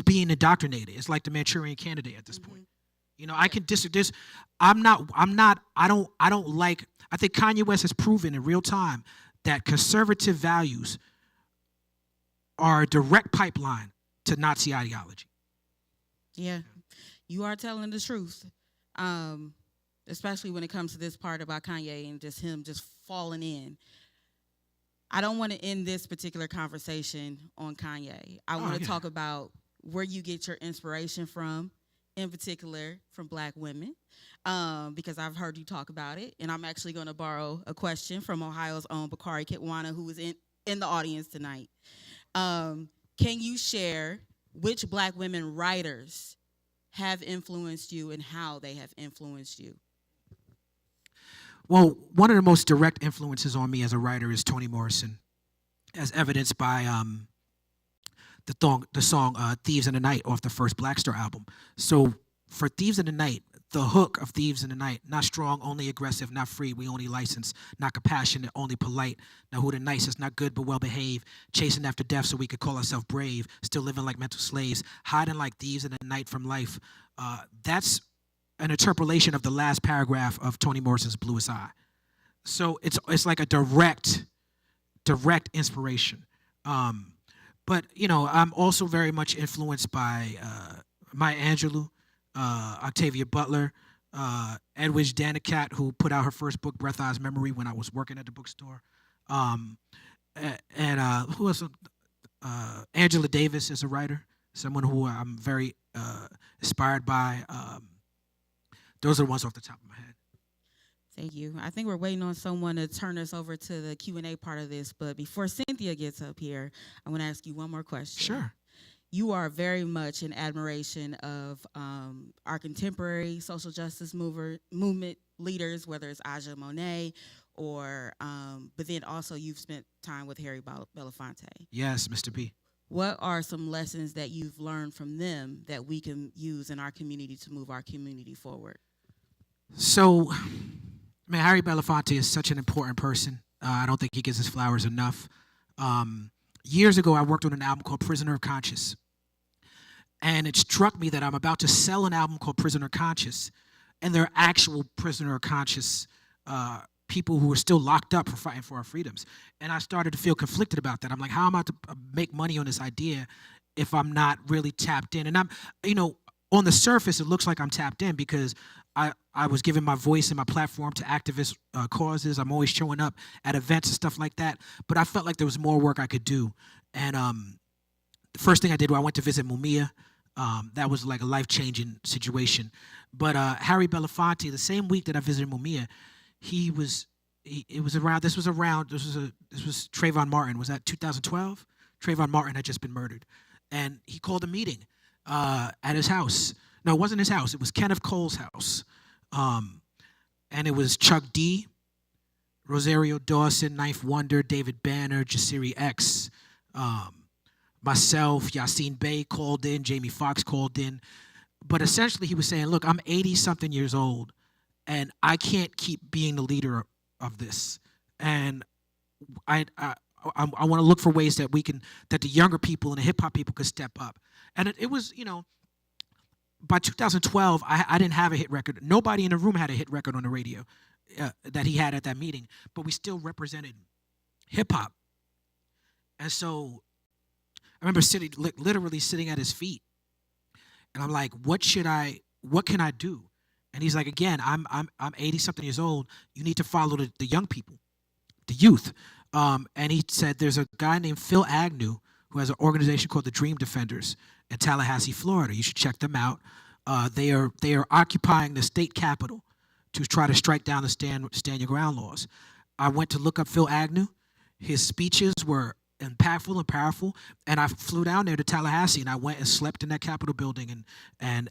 being indoctrinated. It's like the Manchurian Candidate at this point. I can disagree. I think Kanye West has proven in real time that conservative values are a direct pipeline to Nazi ideology. Yeah. You are telling the truth, especially when it comes to this part about Kanye and just him just falling in. I don't want to end this particular conversation on Kanye. I want to talk about where you get your inspiration from, in particular from Black women, because I've heard you talk about it. And I'm actually going to borrow a question from Ohio's own Bakari Kitwana, who is in the audience tonight. Can you share which Black women writers have influenced you and how they have influenced you? Well, one of the most direct influences on me as a writer is Toni Morrison, as evidenced by the song Thieves in the Night off the first Black Star album. So for Thieves in the Night, the hook of Thieves in the Night, not strong, only aggressive, not free, we only license, not compassionate, only polite. Now who the nicest, not good but well behaved, chasing after death so we could call ourselves brave, still living like mental slaves, hiding like thieves in the night from life. That's an interpolation of the last paragraph of Toni Morrison's Bluest Eye. So it's like a direct inspiration. But I'm also very much influenced by Maya Angelou, Octavia Butler, Edwidge Danicat, who put out her first book, Breath, Eyes, Memory, when I was working at the bookstore. And who else? Angela Davis is a writer, someone who I'm very inspired by. Those are the ones off the top of my head. Thank you. I think we're waiting on someone to turn us over to the Q&A part of this, but before Cynthia gets up here, I want to ask you one more question. Sure. You are very much in admiration of our contemporary social justice movement leaders, whether it's Aja Monet or, but then also you've spent time with Harry Belafonte. Yes, Mr. B. What are some lessons that you've learned from them that we can use in our community to move our community forward? So, man, Harry Belafonte is such an important person. I don't think he gets his flowers enough. Years ago, I worked on an album called Prisoner of Conscience. And it struck me that I'm about to sell an album called Prisoner Conscious, and they're actual prisoner of conscious people who are still locked up for fighting for our freedoms. And I started to feel conflicted about that. I'm like, how am I to make money on this idea if I'm not really tapped in? And I'm, on the surface, it looks like I'm tapped in because I was giving my voice and my platform to activist causes. I'm always showing up at events and stuff like that. But I felt like there was more work I could do. And the first thing I did was I went to visit Mumia. That was like a life-changing situation. But Harry Belafonte, the same week that I visited Mumia, this was Trayvon Martin. Was that 2012? Trayvon Martin had just been murdered. And he called a meeting at his house. No, it wasn't his house. It was Kenneth Cole's house. And it was Chuck D, Rosario Dawson, Ninth Wonder, David Banner, Jasiri X, myself, Yassine Bey called in, Jamie Foxx called in. But essentially he was saying, look, I'm 80-something years old, and I can't keep being the leader of this. And I want to look for ways that that the younger people and the hip-hop people could step up. And it was, by 2012, I didn't have a hit record. Nobody in the room had a hit record on the radio that he had at that meeting, but we still represented hip-hop. And so I remember literally sitting at his feet, and I'm like, what can I do? And he's like, again, I'm 80-something years old. You need to follow the young people, the youth. And he said, there's a guy named Phil Agnew who has an organization called the Dream Defenders in Tallahassee, Florida. You should check them out. They are occupying the state capitol to try to strike down the stand your ground laws. I went to look up Phil Agnew. His speeches were impactful and powerful, and I flew down there to Tallahassee, and I went and slept in that Capitol building and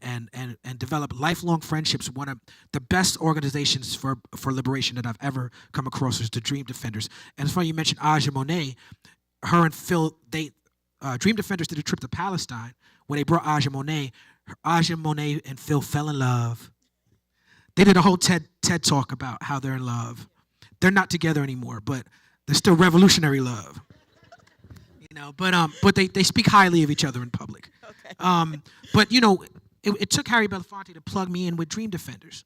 developed lifelong friendships. One of the best organizations for liberation that I've ever come across is the Dream Defenders. And it's funny you mentioned Aja Monet. Her and Phil, Dream Defenders did a trip to Palestine where they brought Aja Monet. Aja Monet and Phil fell in love. They did a whole TED talk about how they're in love. They're not together anymore, but they're still revolutionary love. But they speak highly of each other in public. Okay. But it took Harry Belafonte to plug me in with Dream Defenders,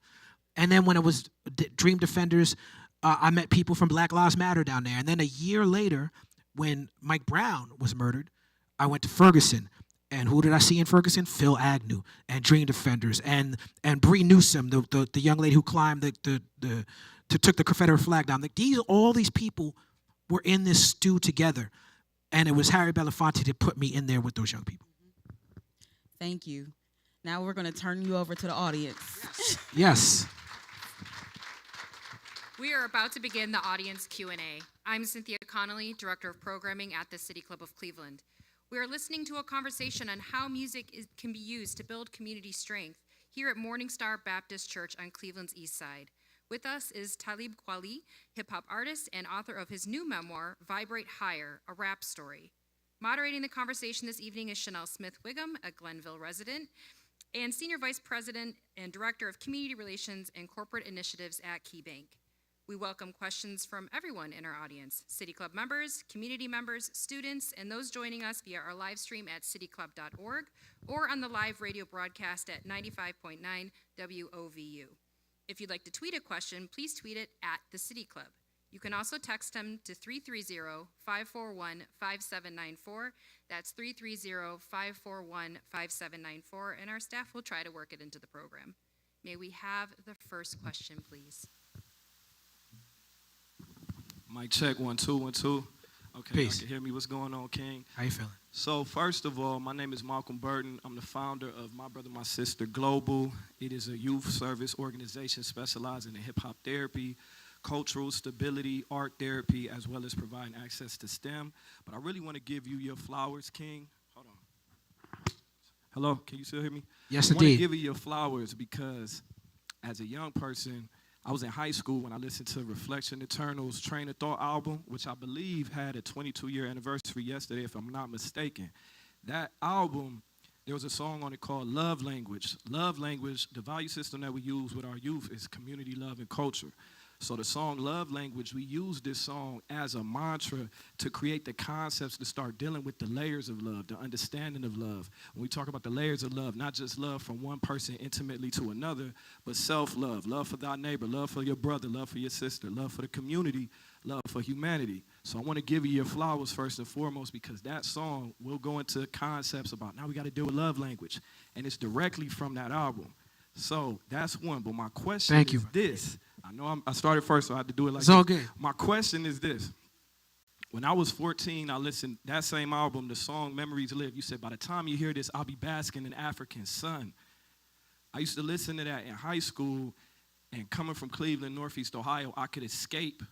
and then when it was Dream Defenders, I met people from Black Lives Matter down there, and then a year later, when Mike Brown was murdered, I went to Ferguson, and who did I see in Ferguson? Phil Agnew and Dream Defenders and Bree Newsom, the young lady who climbed took the Confederate flag down. All these people were in this stew together. And it was Harry Belafonte that put me in there with those young people. Thank you. Now we're going to turn you over to the audience. Yes. We are about to begin the audience Q&A. I'm Cynthia Connolly, Director of Programming at the City Club of Cleveland. We are listening to a conversation on how music can be used to build community strength here at Morning Star Baptist Church on Cleveland's East Side. With us is Talib Kweli, hip-hop artist and author of his new memoir, Vibrate Higher, a rap story. Moderating the conversation this evening is Chanel Smith-Wiggum, a Glenville resident, and Senior Vice President and Director of Community Relations and Corporate Initiatives at KeyBank. We welcome questions from everyone in our audience, City Club members, community members, students, and those joining us via our live stream at cityclub.org or on the live radio broadcast at 95.9 WOVU. If you'd like to tweet a question, please tweet it at the City Club. You can also text them to 330-541-5794. That's 330-541-5794, and our staff will try to work it into the program. May we have the first question, please? Mic check, 1 2 1 2. Okay, Peace. you can hear me. What's going on, King? How you feeling? So first of all, my name is Malcolm Burton. I'm the founder of My Brother, My Sister Global. It is a youth service organization specializing in hip-hop therapy, cultural stability, art therapy, as well as providing access to STEM. But I really want to give you your flowers, King. Hold on. Hello, can you still hear me? Yes, I want to indeed. give you your flowers because as a young person, I was in high school when I listened to Reflection Eternal's Train of Thought album, which I believe had a 22-year anniversary yesterday, if I'm not mistaken. That album, there was a song on it called Love Language. Love Language, the value system that we use with our youth is community, love, and culture. So the song Love Language, we use this song as a mantra to create the concepts to start dealing with the layers of love, the understanding of love. When we talk about the layers of love, not just love from one person intimately to another, but self-love, love for thy neighbor, love for your brother, love for your sister, love for the community, love for humanity. So I want to give you your flowers first and foremost because that song will go into concepts about now we got to deal with love language, and it's directly from that album. So that's one, but my question Thank is you. this. I know I started first, so I had to do it like It's all this. good. My question is this. When I was 14, I listened that same album, the song Memories Live. You said, by the time you hear this, I'll be basking in African sun. I used to listen to that in high school, and coming from Cleveland, Northeast Ohio, I could escape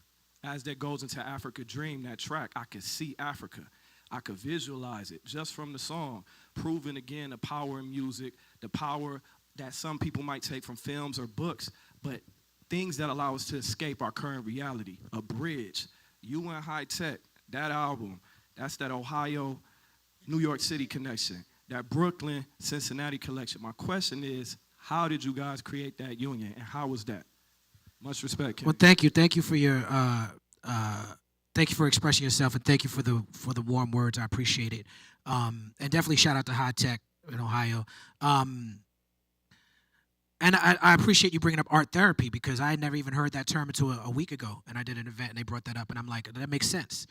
as that goes into Africa Dream, that track. I could see Africa. I could visualize it just from the song, proving again the power in music, the power that some people might take from films or books, but things that allow us to escape our current reality. A bridge. You and High Tech, that album, that's that Ohio, New York City connection, that Brooklyn, Cincinnati connection. My question is, how did you guys create that union, and how was that? Much respect, King. Well, thank you. Thank you for your thank you for expressing yourself, and thank you for the warm words. I appreciate it. And definitely shout out to High Tech in Ohio. And I appreciate you bringing up art therapy because I had never even heard that term until a week ago, and I did an event and they brought that up, and I'm like, that makes sense.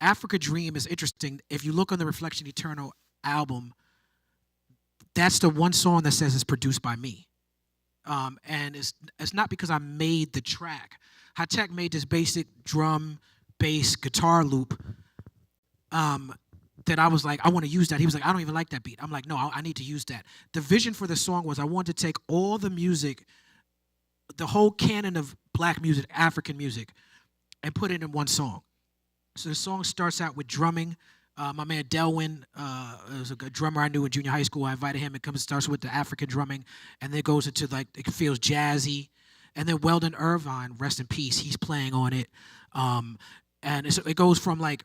Africa Dream is interesting. If you look on the Reflection Eternal album, that's the one song that says it's produced by me. And it's not because I made the track. High Tech made this basic drum, bass, guitar loop that I was like, I want to use that. He was like, I don't even like that beat. I'm like, no, I need to use that. The vision for the song was I wanted to take all the music, the whole canon of black music, African music, and put it in one song. So the song starts out with drumming. My man Delwyn is a good drummer I knew in junior high school. I invited him. It starts with the African drumming, and then it goes into like, it feels jazzy. And then Weldon Irvine, rest in peace, he's playing on it. And it goes from like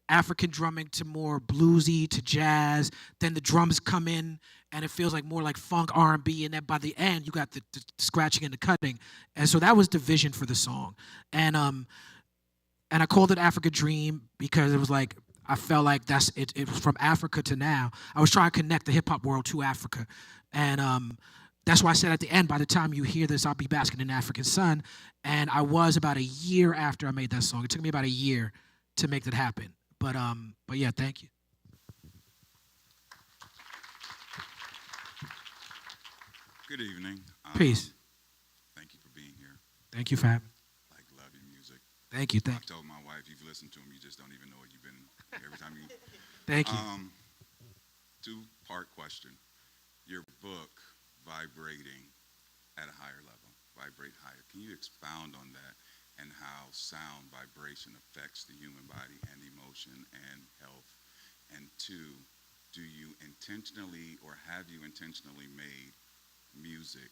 African drumming to more bluesy to jazz. Then the drums come in and it feels like more like funk R&B. And then by the end, you got the scratching and the cutting. And so that was the vision for the song. And I called it Africa Dream because it was like, I felt like it was from Africa to now. I was trying to connect the hip hop world to Africa. And that's why I said at the end, by the time you hear this, I'll be basking in African sun. And I was about a year after I made that song. It took me about a year to make that happen. But yeah, thank you. Good evening. Peace. Thank you for being here. Thank you for having me. Like, love your music. Thank you. I told my wife, you've listened to him, you just don't even know it. You've been every time you. Thank you. Two-part question. Your book, Vibrating at a Higher Level, Vibrate Higher. Can you expound on that and how sound vibration affects the human body and emotion and health? And two, do you intentionally or have you intentionally made music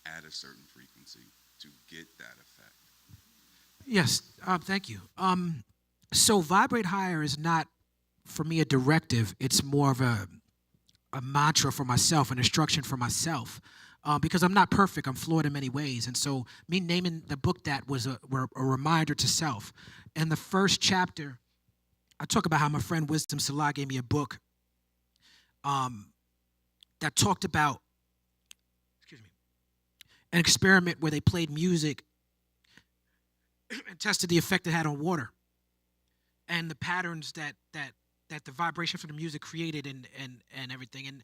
at a certain frequency to get that effect? Yes, thank you. So Vibrate Higher is not, for me, a directive. It's more of a mantra for myself, an instruction for myself. Because I'm not perfect, I'm flawed in many ways. And so me naming the book that was a reminder to self. In the first chapter, I talk about how my friend Wisdom Salah gave me a book that talked about, an experiment where they played music and tested the effect it had on water and the patterns that the vibration from the music created and everything.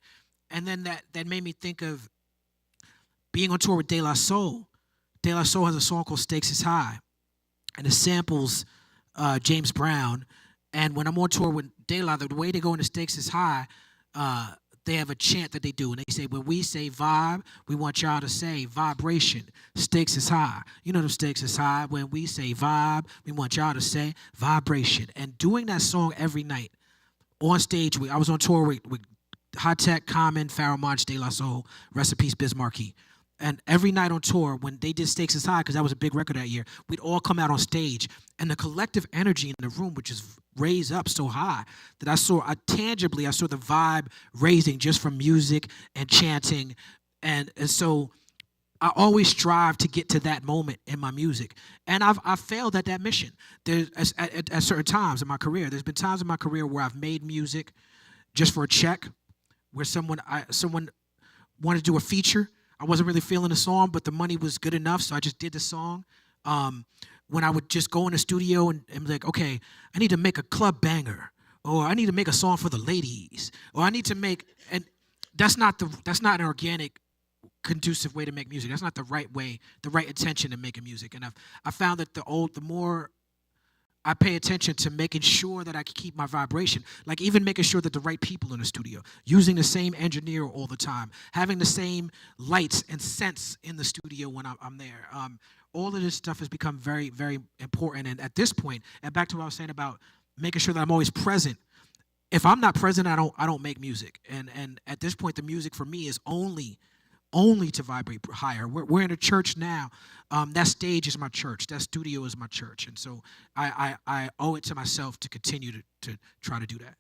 And then that made me think of being on tour with De La Soul. De La Soul has a song called Stakes is High, and it samples James Brown. And when I'm on tour with De La, the way they go into Stakes is High, they have a chant that they do, and they say, when we say vibe, we want y'all to say vibration. Stakes is high. You know the stakes is high. When we say vibe, we want y'all to say vibration. And doing that song every night on stage, I was on tour with High Tech, Common, Pharoah Monch, De La Soul, rest in peace, Biz Markie. And every night on tour, when they did Stakes is High, because that was a big record that year, we'd all come out on stage, and the collective energy in the room would just raise up so high that I saw the vibe raising just from music and chanting. And so I always strive to get to that moment in my music. And I've failed at that mission. At certain times in my career. There's been times in my career where I've made music just for a check, where someone wanted to do a feature. I wasn't really feeling the song, but the money was good enough, so I just did the song. When I would just go in the studio and be like, okay, I need to make a club banger, or I need to make a song for the ladies, or I need to make, and that's not an organic, conducive way to make music. That's not the right way, the right intention to making music. And I found that the more I pay attention to making sure that I can keep my vibration, like even making sure that the right people in the studio, using the same engineer all the time, having the same lights and scents in the studio when I'm there. All of this stuff has become very, very important. And at this point, and back to what I was saying about making sure that I'm always present. If I'm not present, I don't make music. And at this point, the music for me is only to vibrate higher. We're in a church now. That stage is my church. That studio is my church. And so I owe it to myself to continue to try to do that.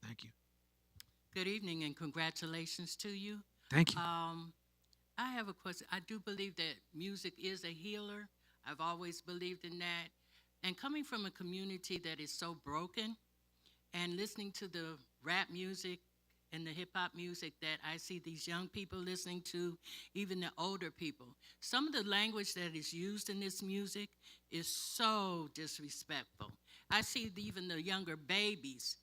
Thank you. Good evening and congratulations to you. Thank you. I have a question. I do believe that music is a healer. I've always believed in that. And coming from a community that is so broken and listening to the rap music and the hip-hop music that I see these young people listening to, even the older people. Some of the language that is used in this music is so disrespectful. I see even the younger babies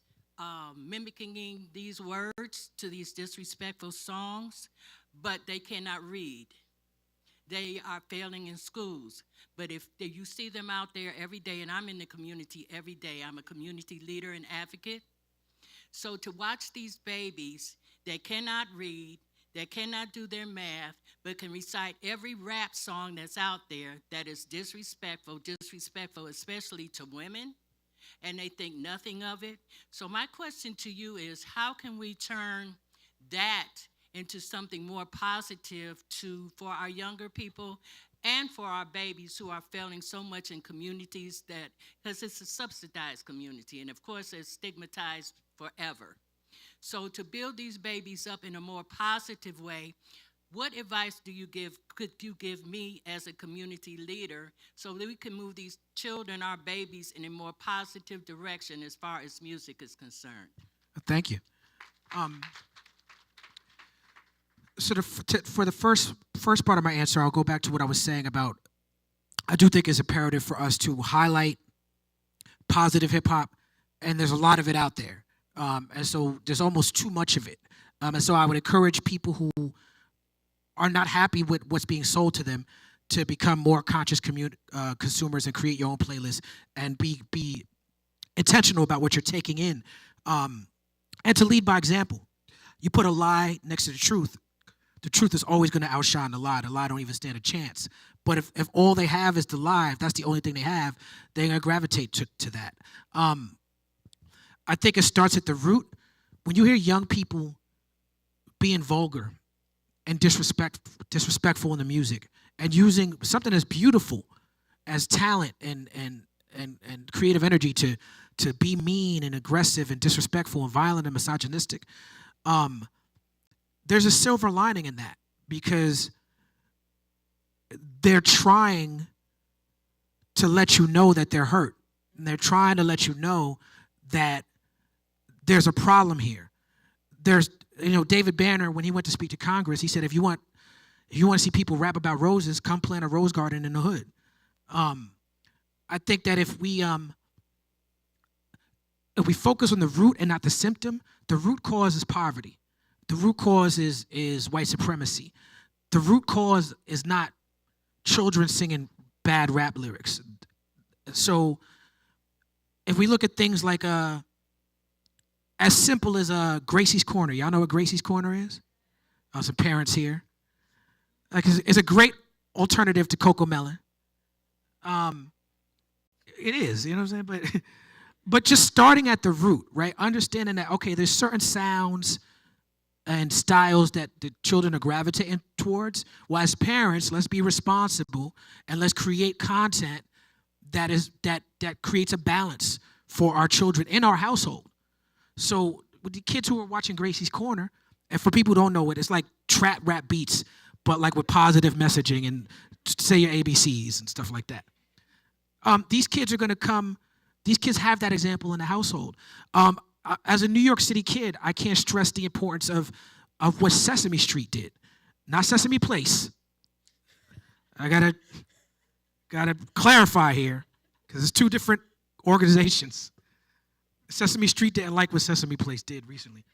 mimicking these words to these disrespectful songs, but they cannot read. They are failing in schools. But if you see them out there every day, and I'm in the community every day, I'm a community leader and advocate. So to watch these babies that cannot read, that cannot do their math, but can recite every rap song that's out there that is disrespectful, especially to women, and they think nothing of it. So my question to you is, how can we turn that into something more positive for our younger people and for our babies who are failing so much in communities because it's a subsidized community, and of course it's stigmatized forever. So to build these babies up in a more positive way, what advice could you give me as a community leader so that we can move these children, our babies, in a more positive direction as far as music is concerned? Thank you. So for the first part of my answer, I'll go back to what I was saying about, I do think it's imperative for us to highlight positive hip hop, and there's a lot of it out there. And so there's almost too much of it. And so I would encourage people who are not happy with what's being sold to them to become more conscious consumers and create your own playlist and be intentional about what you're taking in, and to lead by example. You put a lie next to the truth is always going to outshine the lie. The lie don't even stand a chance. But if all they have is the lie, if that's the only thing they have, they're going to gravitate to that. I think it starts at the root. When you hear young people being vulgar and disrespectful in the music and using something as beautiful as talent and creative energy to be mean and aggressive and disrespectful and violent and misogynistic, there's a silver lining in that, because they're trying to let you know that they're hurt. And they're trying to let you know that there's a problem here. There's, David Banner, when he went to speak to Congress, he said, if you want to see people rap about roses, come plant a rose garden in the hood. I think that if we focus on the root and not the symptom, the root cause is poverty. The root cause is white supremacy. The root cause is not children singing bad rap lyrics. So if we look at things like as simple as Gracie's Corner. Y'all know what Gracie's Corner is? Some parents here. Like it's a great alternative to Coco Melon. It is, you know what I'm saying? But just starting at the root, right? Understanding that, okay, there's certain sounds and styles that the children are gravitating towards. Well, as parents, let's be responsible and let's create content that creates a balance for our children in our household. So with the kids who are watching Gracie's Corner, and for people who don't know it, it's like trap rap beats, but like with positive messaging and say your ABCs and stuff like that. These kids are gonna come. These kids have that example in the household. As a New York City kid, I can't stress the importance of what Sesame Street did, not Sesame Place. I gotta clarify here, because it's two different organizations. Sesame Street didn't like what Sesame Place did recently.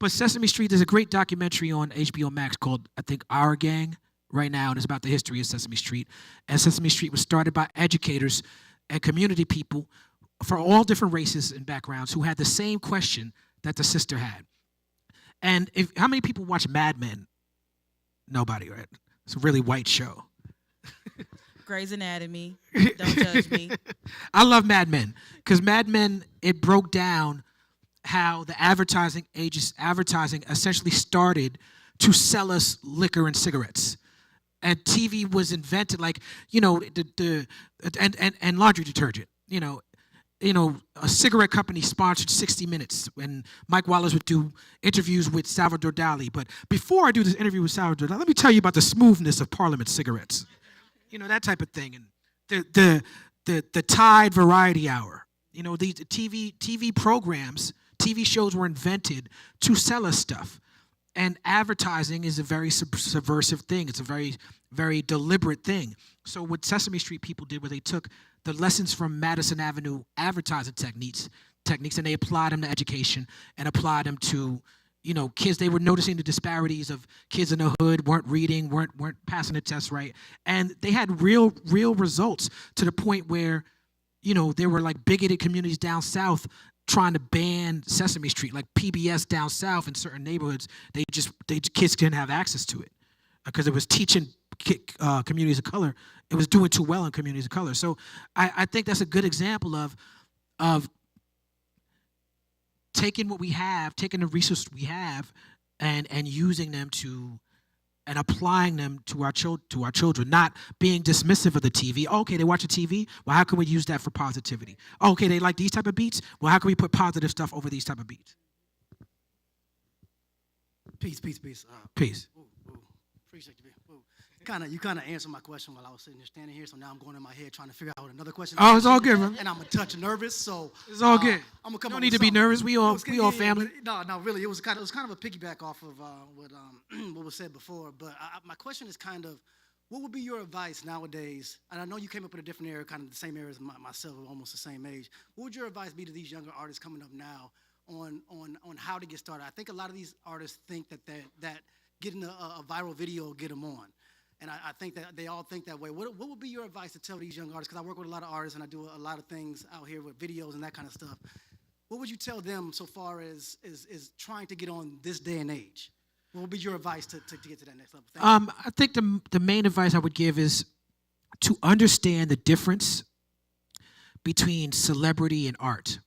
But Sesame Street, there's a great documentary on HBO Max called, I think, Our Gang right now, and it's about the history of Sesame Street. And Sesame Street was started by educators and community people for all different races and backgrounds who had the same question that the sister had. And how many people watch Mad Men? Nobody, right? It's a really white show. Grey's Anatomy. Don't judge me. I love Mad Men because Mad Men, it broke down how the advertising essentially started to sell us liquor and cigarettes. And TV was invented, like, you know, and laundry detergent. You know, a cigarette company sponsored 60 Minutes when Mike Wallace would do interviews with Salvador Dali. But before I do this interview with Salvador Dali, let me tell you about the smoothness of Parliament cigarettes. You know, that type of thing. And the Tide Variety Hour. You know, these TV programs, TV shows were invented to sell us stuff. And advertising is a very subversive thing. It's a very, very deliberate thing. So what Sesame Street people did was they took the lessons from Madison Avenue advertising techniques, and they applied them to education and applied them to, you know, kids. They were noticing the disparities of kids in the hood, weren't reading, weren't passing the test right. And they had real results to the point where, you know, there were like bigoted communities down south trying to ban Sesame Street, like PBS down south in certain neighborhoods. Kids didn't have access to it because it was teaching communities of color. It was doing too well in communities of color. So I think that's a good example of taking what we have, taking the resources we have, and using them and applying them to our children, not being dismissive of the TV. Oh, okay, they watch the TV. Well, how can we use that for positivity? Oh, okay, they like these type of beats. Well, how can we put positive stuff over these type of beats? Peace. Peace. Ooh. Appreciate you. You kind of answered my question while I was sitting there standing here, so now I'm going in my head trying to figure out another question. Oh, it's all good, man. And I'm a touch nervous, so it's all good. I'm gonna come. You don't need to be nervous. We all family. No, really, it was kind of a piggyback off of what was said before. But my question is kind of, what would be your advice nowadays? And I know you came up in a different era, kind of the same era as myself, almost the same age. What would your advice be to these younger artists coming up now on how to get started? I think a lot of these artists think that getting a viral video will get them on. And I think that they all think that way. What would be your advice to tell these young artists? Because I work with a lot of artists and I do a lot of things out here with videos and that kind of stuff. What would you tell them so far as trying to get on this day and age? What would be your advice to get to that next level? I think the main advice I would give is to understand the difference between celebrity and art.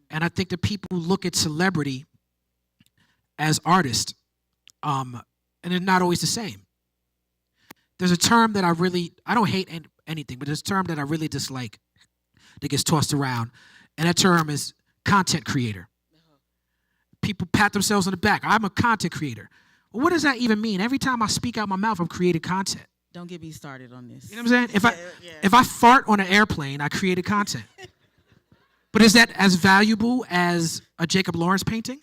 And I think that people look at celebrity as artists, and they're not always the same. There's a term that I don't hate anything, but there's a term that I really dislike that gets tossed around, and that term is content creator. People pat themselves on the back. I'm a content creator. Well, what does that even mean? Every time I speak out my mouth, I'm creating content. Don't get me started on this. You know what I'm saying? If I fart on an airplane, I created content. But is that as valuable as a Jacob Lawrence painting?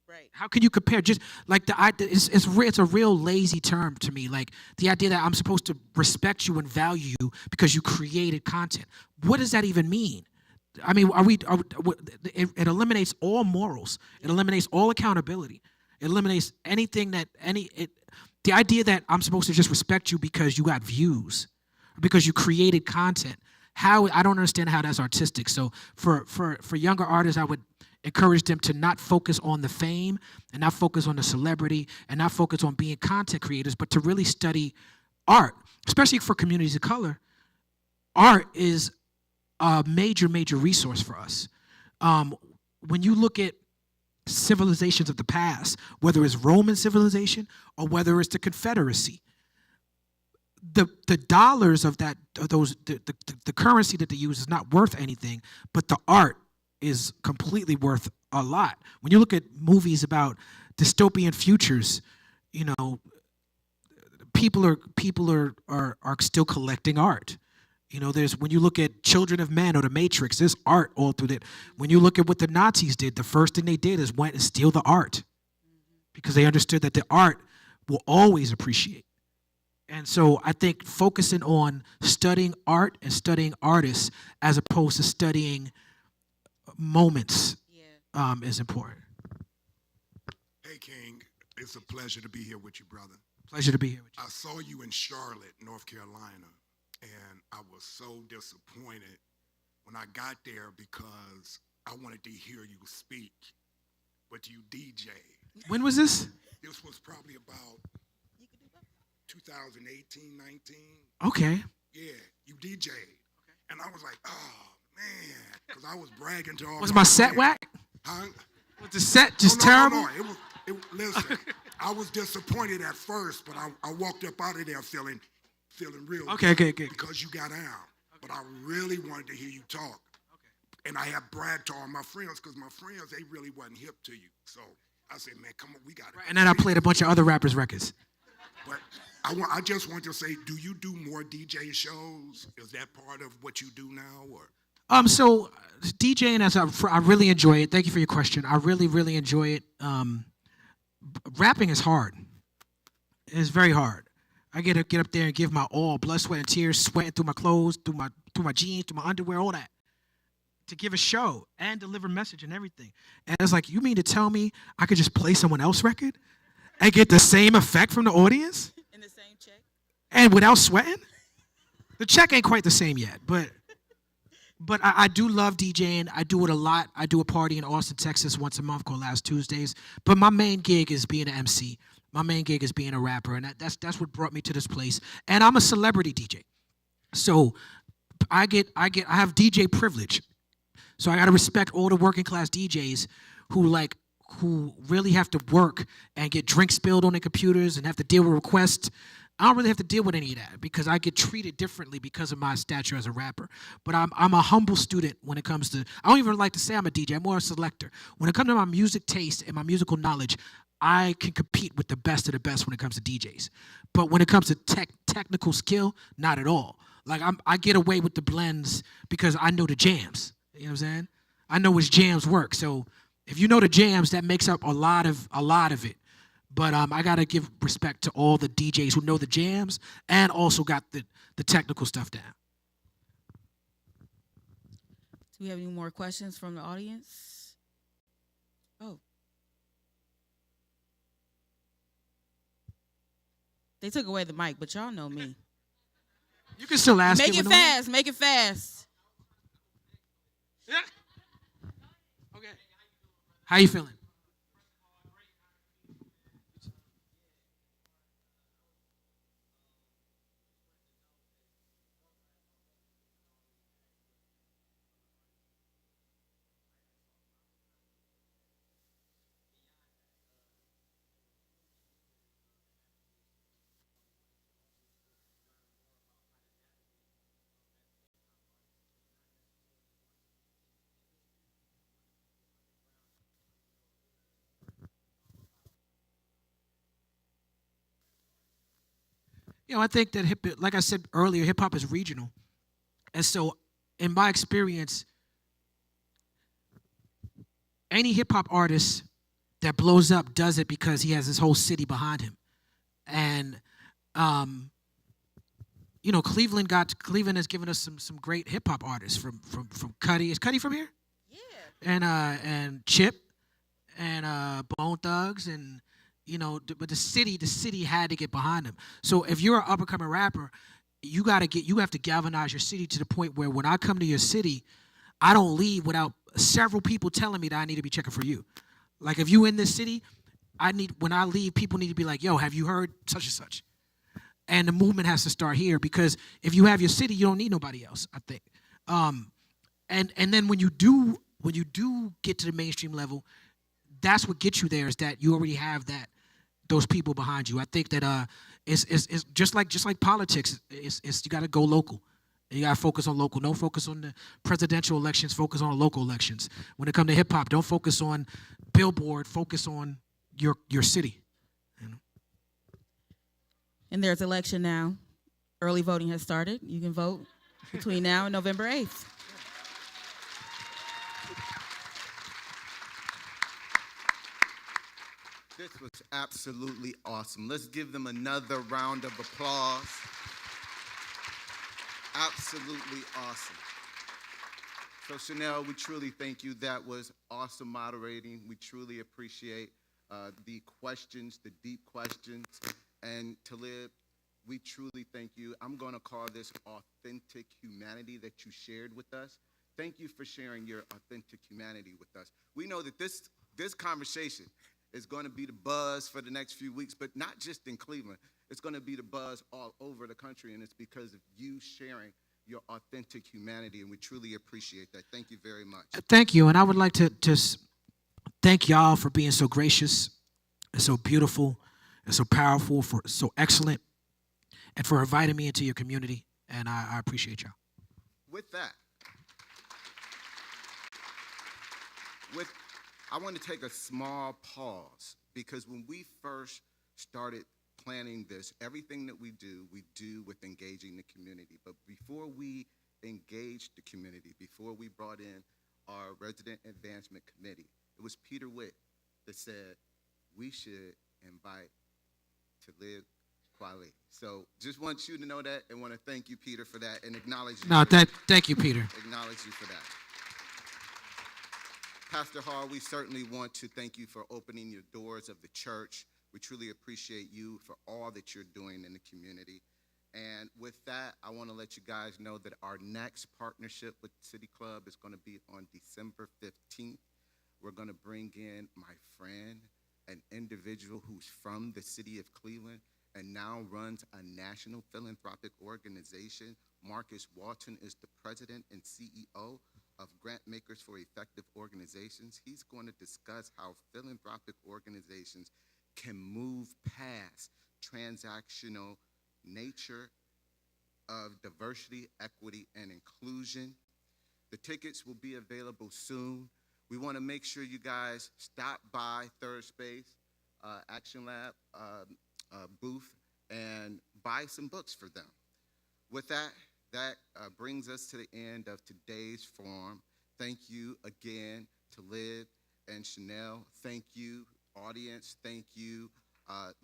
Right. Right. How can you compare? Just like it's a real lazy term to me. Like the idea that I'm supposed to respect you and value you because you created content. What does that even mean? I mean, it eliminates all morals. It eliminates all accountability. It eliminates anything the idea that I'm supposed to just respect you because you got views, because you created content. I don't understand how that's artistic. So for younger artists, I would encourage them to not focus on the fame and not focus on the celebrity and not focus on being content creators, but to really study art, especially for communities of color. Art is a major resource for us. When you look at civilizations of the past, whether it's Roman civilization or whether it's the Confederacy, the dollars of the currency that they use is not worth anything, but the art is completely worth a lot. When you look at movies about dystopian futures, people are still collecting art. When you look at Children of Men or The Matrix, there's art all through it. When you look at what the Nazis did, the first thing they did is went and steal the art because they understood that the art will always appreciate. And so I think focusing on studying art and studying artists as opposed to studying moments is important. Hey, King, it's a pleasure to be here with you, brother. Pleasure to be here with you. I saw you in Charlotte, North Carolina, and I was so disappointed when I got there because I wanted to hear you speak, but you DJ. When was this? This was probably about 2018, 19. Okay. Yeah, you DJ'd. And I was like, oh, man, because I was bragging to all Was my set friends. whack? Huh? Was the set just no, terrible? No. Listen, I was disappointed at first, but I walked up out of there feeling real good. Because you got out. But I really wanted to hear you talk. And I have bragged to all my friends because my friends, they really wasn't hip to you. So I said, man, come on, we got it. And then I played a bunch of other rappers' records. But I just want to say, do you do more DJ shows? Is that part of what you do now, or? So DJing, I really enjoy it. Thank you for your question. I really enjoy it. Rapping is hard. It's very hard. I get up there and give my all, blood, sweat, and tears, sweating through my clothes, through my jeans, through my underwear, all that, to give a show and deliver message and everything. And it's like, you mean to tell me I could just play someone else's record and get the same effect from the audience? In the same check? And without sweating? The check ain't quite the same yet, but I do love DJing. I do it a lot. I do a party in Austin, Texas once a month called Last Tuesdays. But my main gig is being an MC. My main gig is being a rapper, and that's what brought me to this place. And I'm a celebrity DJ. So I have DJ privilege. So I got to respect all the working class DJs who really have to work and get drinks spilled on their computers and have to deal with requests. I don't really have to deal with any of that because I get treated differently because of my stature as a rapper. But I'm a humble student when it comes to, I don't even like to say I'm a DJ, I'm more a selector. When it comes to my music taste and my musical knowledge, I can compete with the best of the best when it comes to DJs. But when it comes to technical skill, not at all. Like I get away with the blends because I know the jams. You know what I'm saying? I know which jams work. So if you know the jams, that makes up a lot of it. But I gotta give respect to all the DJs who know the jams and also got the technical stuff down. Do we have any more questions from the audience? Oh. They took away the mic, but y'all know me. You can still ask. Make it fast. Make it fast. Yeah. Okay. How you feeling? I think that like I said earlier, hip hop is regional. And so in my experience, any hip hop artist that blows up does it because he has his whole city behind him. And you know, Cleveland has given us some great hip hop artists from Cuddy. Is Cuddy from here? Yeah. And Chip and Bone Thugs, and you know, but the city had to get behind him. So if you're an up and coming rapper, you have to galvanize your city to the point where when I come to your city, I don't leave without several people telling me that I need to be checking for you. Like if you in this city, when I leave, people need to be like, yo, have you heard such and such? And the movement has to start here, because if you have your city, you don't need nobody else, I think. And then when you do get to the mainstream level, that's what gets you there, is that you already have those people behind you. I think that it's just like politics. It's you got to go local. You got to focus on local. Don't focus on the presidential elections. Focus on local elections. When it comes to hip hop, don't focus on Billboard. Focus on your city. You know? And there's election now. Early voting has started. You can vote between now and November 8th. This was absolutely awesome. Let's give them another round of applause. Absolutely awesome. So Chanel, we truly thank you. That was awesome moderating. We truly appreciate the questions, the deep questions. And Talib, we truly thank you. I'm going to call this authentic humanity that you shared with us. Thank you for sharing your authentic humanity with us. We know that this conversation is going to be the buzz for the next few weeks, but not just in Cleveland. It's going to be the buzz all over the country, and it's because of you sharing your authentic humanity, and we truly appreciate that. Thank you very much. Thank you, and I would like to just thank y'all for being so gracious and so beautiful and so powerful, for so excellent, and for inviting me into your community, and I appreciate y'all. With that, I want to take a small pause, because when we first started planning this, everything that we do with engaging the community. But before we engaged the community, before we brought in our Resident Advancement Committee, it was Peter Witt that said we should invite Talib Kweli. So just want you to know that, and want to thank you, Peter, for that, and acknowledge you. Thank you, Peter. Acknowledge you for that. Pastor Hall, we certainly want to thank you for opening your doors of the church. We truly appreciate you for all that you're doing in the community. And with that, I want to let you guys know that our next partnership with City Club is going to be on December 15th. We're going to bring in my friend, an individual who's from the city of Cleveland and now runs a national philanthropic organization. Marcus Walton is the president and CEO of Grant Makers for Effective Organizations. He's going to discuss how philanthropic organizations can move past transactional nature of diversity, equity, and inclusion. The tickets will be available soon. We want to make sure you guys stop by Third Space Action Lab booth and buy some books for them. With that, brings us to the end of today's forum. Thank you again to Liv and Chanel. Thank you, audience. Thank you,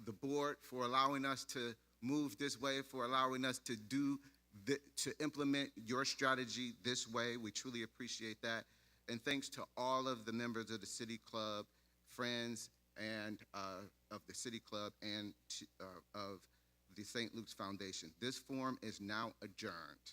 the board, for allowing us to move this way, for allowing us to implement your strategy this way. We truly appreciate that. And thanks to all of the members of the City Club, friends, and of the City Club, and of the St. Luke's Foundation. This forum is now adjourned.